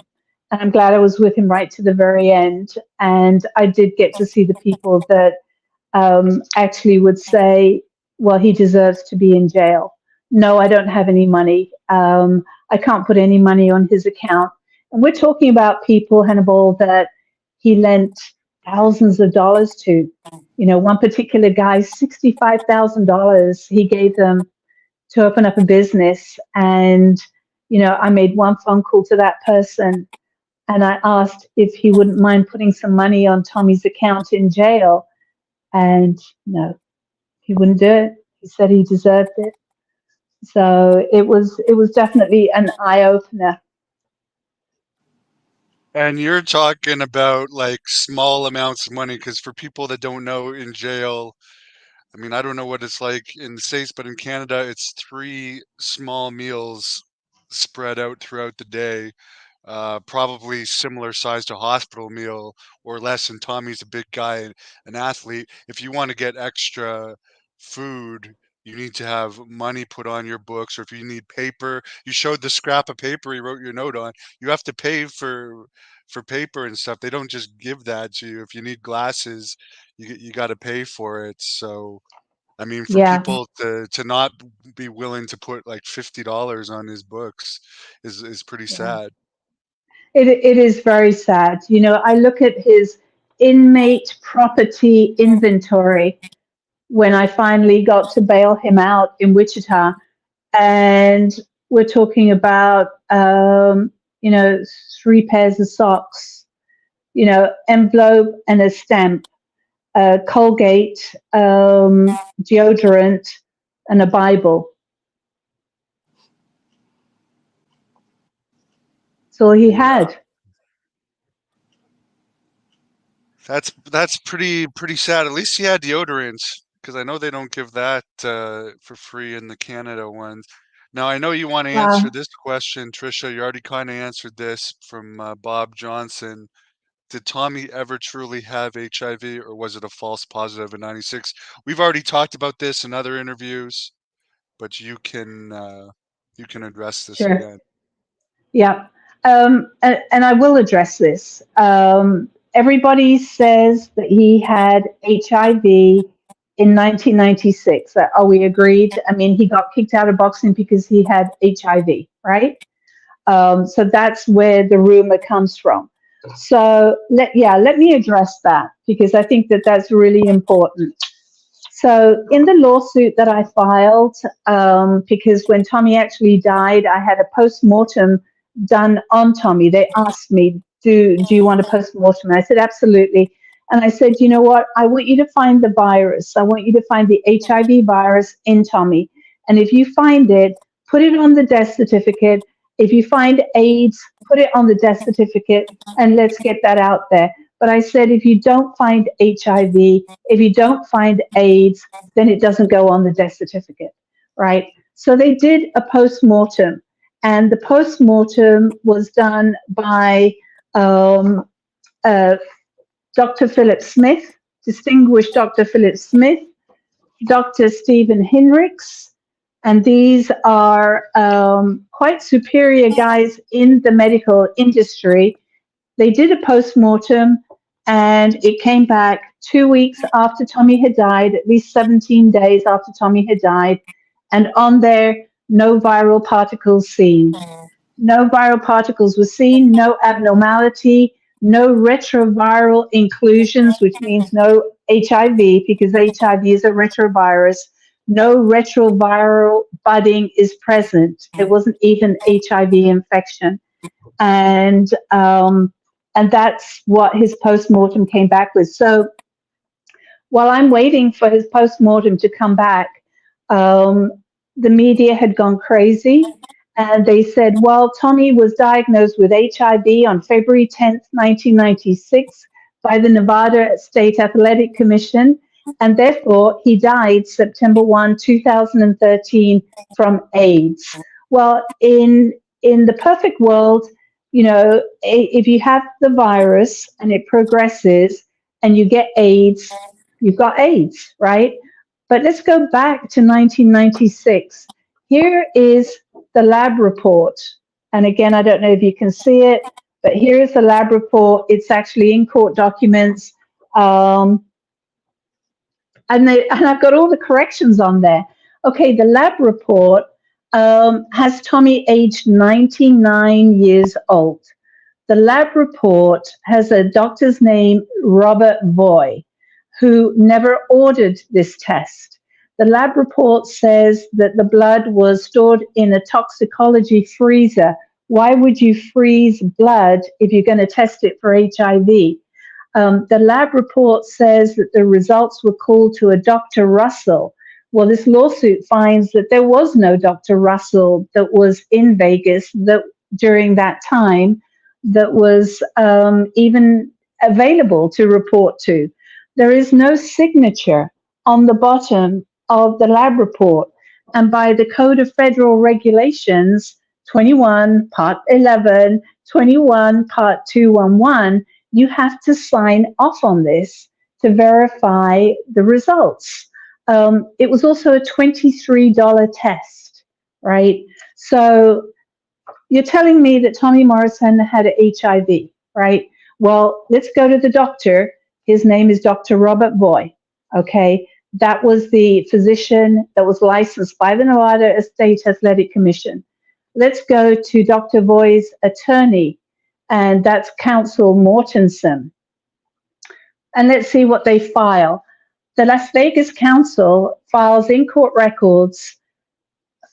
And I'm glad I was with him right to the very end. And I did get to see the people that actually would say, well, he deserves to be in jail. No, I don't have any money. I can't put any money on his account. And we're talking about people, Hannibal, that he lent thousands of dollars to. You know, one particular guy, $65,000 he gave them to open up a business. And, you know, I made one phone call to that person and I asked if he wouldn't mind putting some money on Tommy's account in jail. And no, he wouldn't do it. He said he deserved it. So it was definitely an eye opener. And you're talking about like small amounts of money, because for people that don't know, in jail, I mean, I don't know what it's like in the States, but in Canada, it's 3 small meals spread out throughout the day, probably similar size to a hospital meal or less. And Tommy's a big guy, an athlete. If you want to get extra food, you need to have money put on your books, or if you need paper, you showed the scrap of paper you wrote your note on. You have to pay for paper and stuff. They don't just give that to you. If you need glasses, you got to pay for it. So I mean, for Yeah, people to not be willing to put like $50 on his books is pretty yeah. sad. It is very sad. You know, I look at his inmate property inventory when I finally got to bail him out in Wichita, and we're talking about, you know, 3 pairs of socks, you know, envelope and a stamp, Colgate, deodorant, and a Bible. That's all he Yeah. had. That's pretty sad. At least he had deodorant, because I know they don't give that for free in the Canada ones. Now I know you want to answer Wow. this question, Trisha. You already kind of answered this from Bob Johnson. Did Tommy ever truly have HIV, or was it a false positive in '96? We've already talked about this in other interviews, but you can address this Sure. again. Yeah. And I will address this. Everybody says that he had HIV in 1996. Are we agreed? I mean, he got kicked out of boxing because he had HIV, right? So that's where the rumor comes from. So let me address that, because I think that that's really important. So in the lawsuit that I filed, because when Tommy actually died, I had a post-mortem done on Tommy. They asked me, do you want a post-mortem? And I said, absolutely. And I said, you know what? I want you to find the virus. I want you to find the HIV virus in Tommy. And if you find it, put it on the death certificate. If you find AIDS, put it on the death certificate, and let's get that out there. But I said, if you don't find HIV, if you don't find AIDS, then it doesn't go on the death certificate, right? So they did a post-mortem, and the post-mortem was done by Dr. Philip Smith, distinguished Dr. Philip Smith, Dr. Stephen Hinrichs, and these are quite superior guys in the medical industry. They did a post-mortem, and it came back 2 weeks after Tommy had died, at least 17 days after Tommy had died, and on there, no viral particles seen. No viral particles were seen, no abnormality, no retroviral inclusions, which means no HIV, because HIV is a retrovirus. No retroviral budding is present. There wasn't even HIV infection. And that's what his post-mortem came back with. So while I'm waiting for his post-mortem to come back, the media had gone crazy, and they said, well, Tommy was diagnosed with HIV on February 10th, 1996 by the Nevada State Athletic Commission, and therefore he died September 1, 2013 from AIDS. Well, in the perfect world, you know, if you have the virus and it progresses and you get AIDS, you've got AIDS, right? But let's go back to 1996. Here is the lab report. And again, I don't know if you can see it, but here is the lab report. It's actually in court documents. And I've got all the corrections on there. Okay, the lab report has Tommy aged 99 years old. The lab report has a doctor's name, Robert Voy, who never ordered this test. The lab report says that the blood was stored in a toxicology freezer. Why would you freeze blood if you're going to test it for HIV? The lab report says that the results were called to a Dr. Russell. Well, this lawsuit finds that there was no Dr. Russell that was in Vegas that during that time that was even available to report to. There is no signature on the bottom of the lab report. And by the Code of Federal Regulations, 21, Part 11, 21, Part 211, you have to sign off on this to verify the results. It was also a $23 test, right? So you're telling me that Tommy Morrison had HIV, right? Well, let's go to the doctor. His name is Dr. Robert Boy, okay? That was the physician that was licensed by the Nevada State Athletic Commission. Let's go to Dr. Boy's attorney, and that's Counsel Mortensen. And let's see what they file. The Las Vegas Council files in court records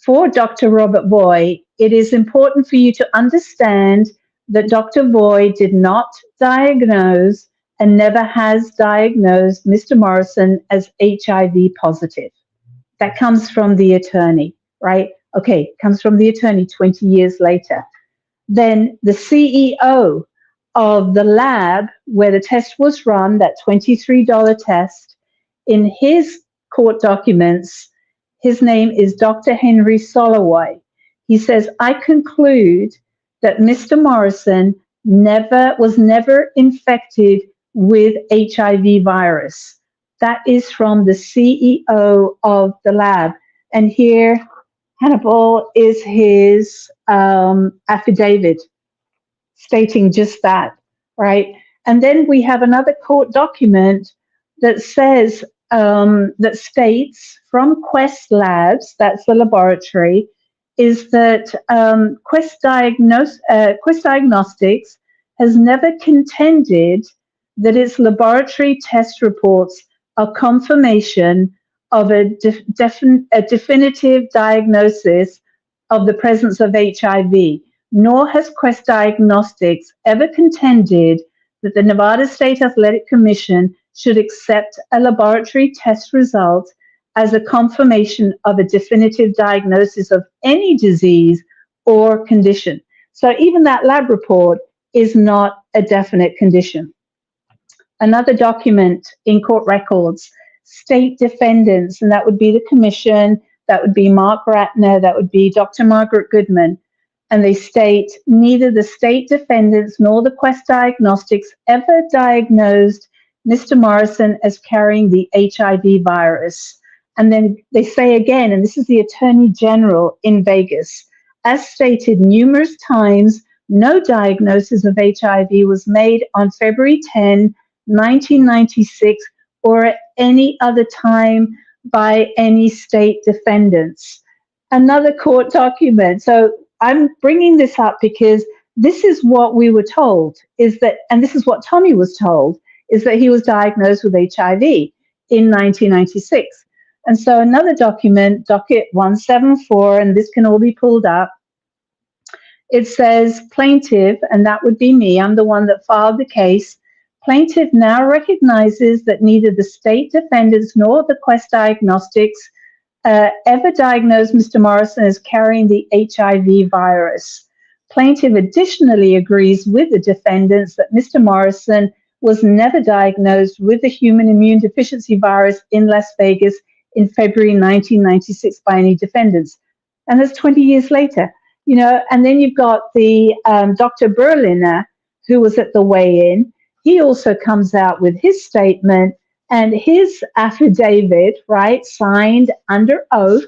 for Dr. Robert Boy. It is important for you to understand that Dr. Boy did not diagnose and never has diagnosed Mr. Morrison as HIV positive. That comes from the attorney, right? Okay, comes from the attorney 20 years later. Then the CEO of the lab where the test was run, that $23 test, in his court documents, his name is Dr. Henry Soloway. He says, I conclude that Mr. Morrison was never infected with HIV virus. That is from the CEO of the lab. And here, Hannibal is his affidavit stating just that, right? And then we have another court document that says, that states from Quest Labs, that's the laboratory, is that Quest Diagnostics has never contended that its laboratory test reports are confirmation of a definitive diagnosis of the presence of HIV, nor has Quest Diagnostics ever contended that the Nevada State Athletic Commission should accept a laboratory test result as a confirmation of a definitive diagnosis of any disease or condition. So even that lab report is not a definite condition. Another document in court records, state defendants, and that would be the commission, that would be Mark Ratner, that would be Dr. Margaret Goodman. And they state, neither the state defendants nor the Quest Diagnostics ever diagnosed Mr. Morrison as carrying the HIV virus. And then they say again, and this is the Attorney General in Vegas, as stated numerous times, no diagnosis of HIV was made on February 10, 1996, or at any other time by any state defendants. Another court document. So I'm bringing this up because this is what we were told, is that, and this is what Tommy was told, is that he was diagnosed with HIV in 1996. And so another document, docket 174, and this can all be pulled up, it says plaintiff, and that would be me, I'm the one that filed the case. Plaintiff now recognizes that neither the state defendants nor the Quest Diagnostics ever diagnosed Mr. Morrison as carrying the HIV virus. Plaintiff additionally agrees with the defendants that Mr. Morrison was never diagnosed with the human immune deficiency virus in Las Vegas in February 1996 by any defendants. And that's 20 years later, you know. And then you've got the Dr. Berliner, who was at the weigh-in. He also comes out with his statement and his affidavit, right, signed under oath.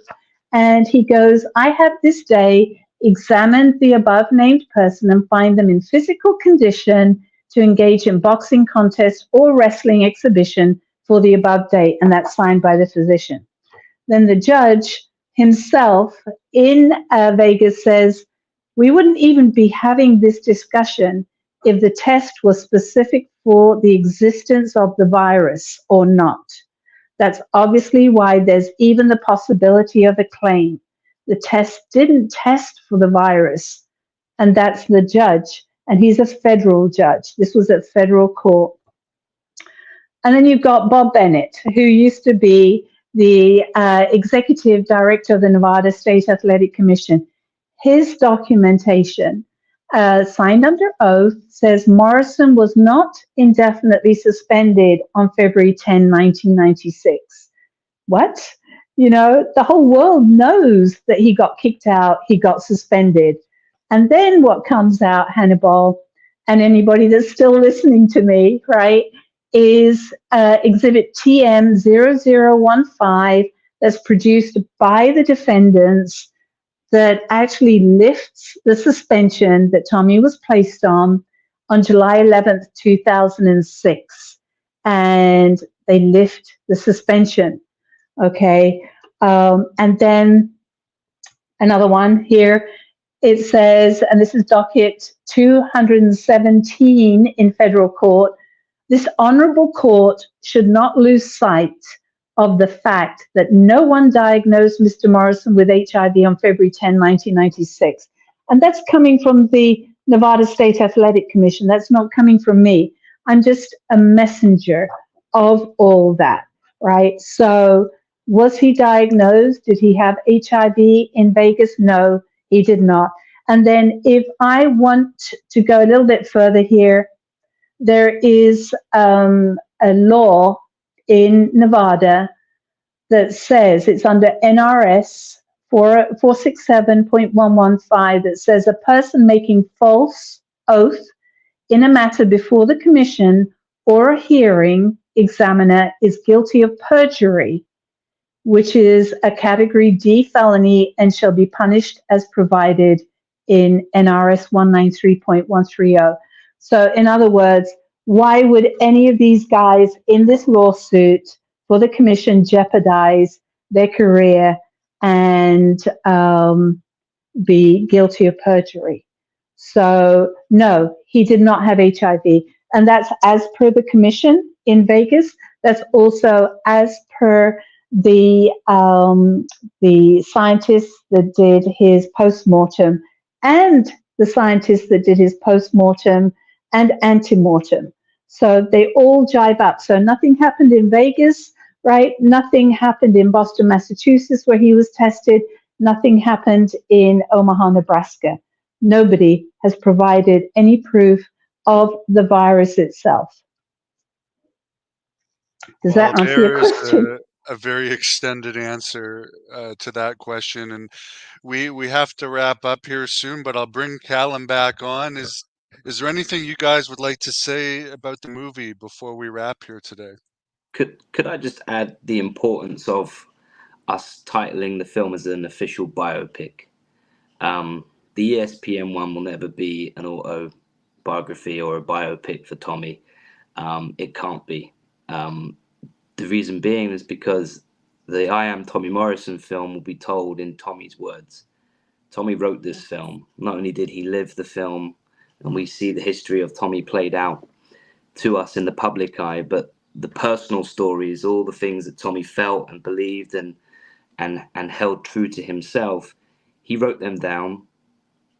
And he goes, I have this day examined the above named person and find them in physical condition to engage in boxing contest or wrestling exhibition for the above date, and that's signed by the physician. Then the judge himself in Vegas says, we wouldn't even be having this discussion if the test was specific for the existence of the virus or not. That's obviously why there's even the possibility of a claim. The test didn't test for the virus, and that's the judge, and he's a federal judge. This was at federal court. And then you've got Bob Bennett, who used to be the executive director of the Nevada State Athletic Commission, his documentation, signed under oath, says Morrison was not indefinitely suspended on February 10, 1996. What? You know, the whole world knows that he got kicked out, he got suspended. And then what comes out, Hannibal, and anybody that's still listening to me, right, is Exhibit TM0015 that's produced by the defendants that actually lifts the suspension that Tommy was placed on July 11th, 2006. And they lift the suspension. Okay. And then another one here. It says, and this is docket 217 in federal court, this honorable court should not lose sight of the fact that no one diagnosed Mr. Morrison with HIV on February 10, 1996. And that's coming from the Nevada State Athletic Commission. That's not coming from me. I'm just a messenger of all that, right? So was he diagnosed? Did he have HIV in Vegas? No, he did not. And then if I want to go a little bit further here, there is a law in Nevada that says, it's under NRS 467.115, that says a person making false oath in a matter before the commission or a hearing examiner is guilty of perjury, which is a category D felony and shall be punished as provided in NRS 193.130. So in other words, why would any of these guys in this lawsuit for the commission jeopardize their career and be guilty of perjury? So no, he did not have HIV. And that's as per the commission in Vegas. That's also as per the scientists that did his postmortem and the scientists that did his postmortem and antemortem. So they all jive up. So nothing happened in Vegas, right? Nothing happened in Boston, Massachusetts, where he was tested. Nothing happened in Omaha, Nebraska. Nobody has provided any proof of the virus itself. Does that answer your question? A very extended answer to that question, and we have to wrap up here soon. But I'll bring Callum back on. Is there anything you guys would like to say about the movie before we wrap here today? Could I just add the importance of us titling the film as an official biopic? The ESPN one will never be an autobiography or a biopic for Tommy. It can't be. The reason being is because the I Am Tommy Morrison film will be told in Tommy's words. Tommy wrote this film. Not only did he live the film, and we see the history of Tommy played out to us in the public eye, but the personal stories, all the things that Tommy felt and believed and held true to himself, he wrote them down.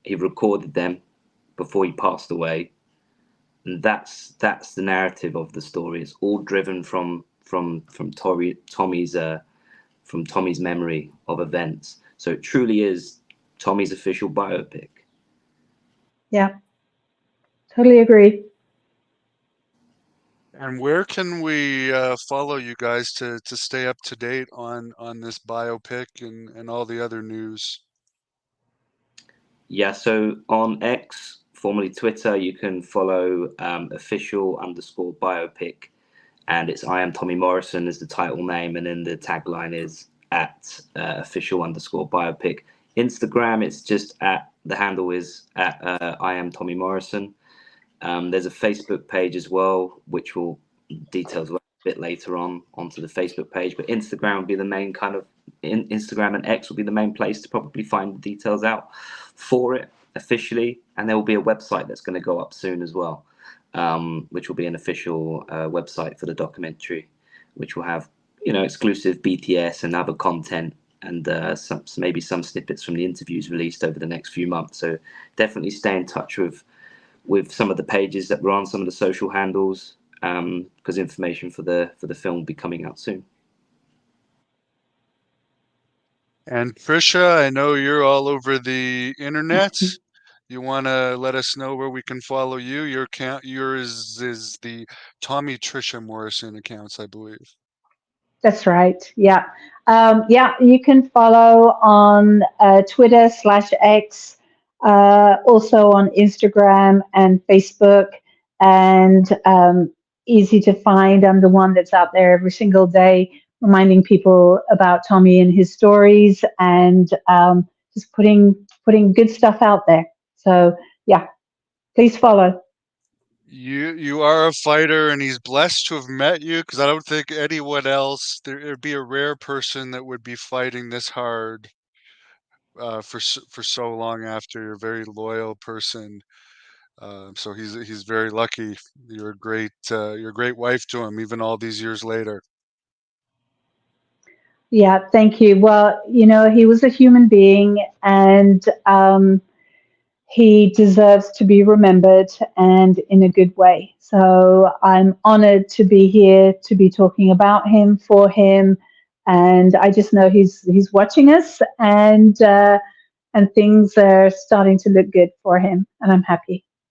He recorded them before he passed away. And that's the narrative of the story. It's all driven from Tommy's memory of events. So it truly is Tommy's official biopic. Yeah, totally agree. And where can we follow you guys to stay up to date on this biopic and all the other news? Yeah, so on X, formerly Twitter, you can follow official_biopic, and it's I Am Tommy Morrison is the title name, and then the tagline is at official_biopic. Instagram, it's just the handle is at I Am Tommy Morrison. There's a Facebook page as well, which will details a bit later onto the Facebook page, but Instagram will be the main kind of Instagram, and X will be the main place to probably find the details out for it officially. And there will be a website that's going to go up soon as well, which will be an official website for the documentary, which will have exclusive BTS and other content, and maybe some snippets from the interviews released over the next few months. So definitely stay in touch with some of the pages that were on, some of the social handles, because information for the film will be coming out soon. And Trisha, I know you're all over the internet. You want to let us know where we can follow you? Your account, yours is the Tommy Trisha Morrison accounts, I believe. That's right. Yeah. Yeah, you can follow on Twitter/X, also on Instagram and Facebook, and easy to find. I'm the one that's out there every single day reminding people about Tommy and his stories, and just putting good stuff out there. So yeah, please follow. You are a fighter, and he's blessed to have met you because I don't think anyone else there'd be a rare person that would be fighting this hard for so long after. You're a very loyal person, so he's very lucky. You're a great wife to him, even all these years later. Yeah, thank you. Well, he was a human being, and he deserves to be remembered, and in a good way. So I'm honored to be here to be talking about him, for him, and I just know he's watching us, and things are starting to look good for him, and I'm happy.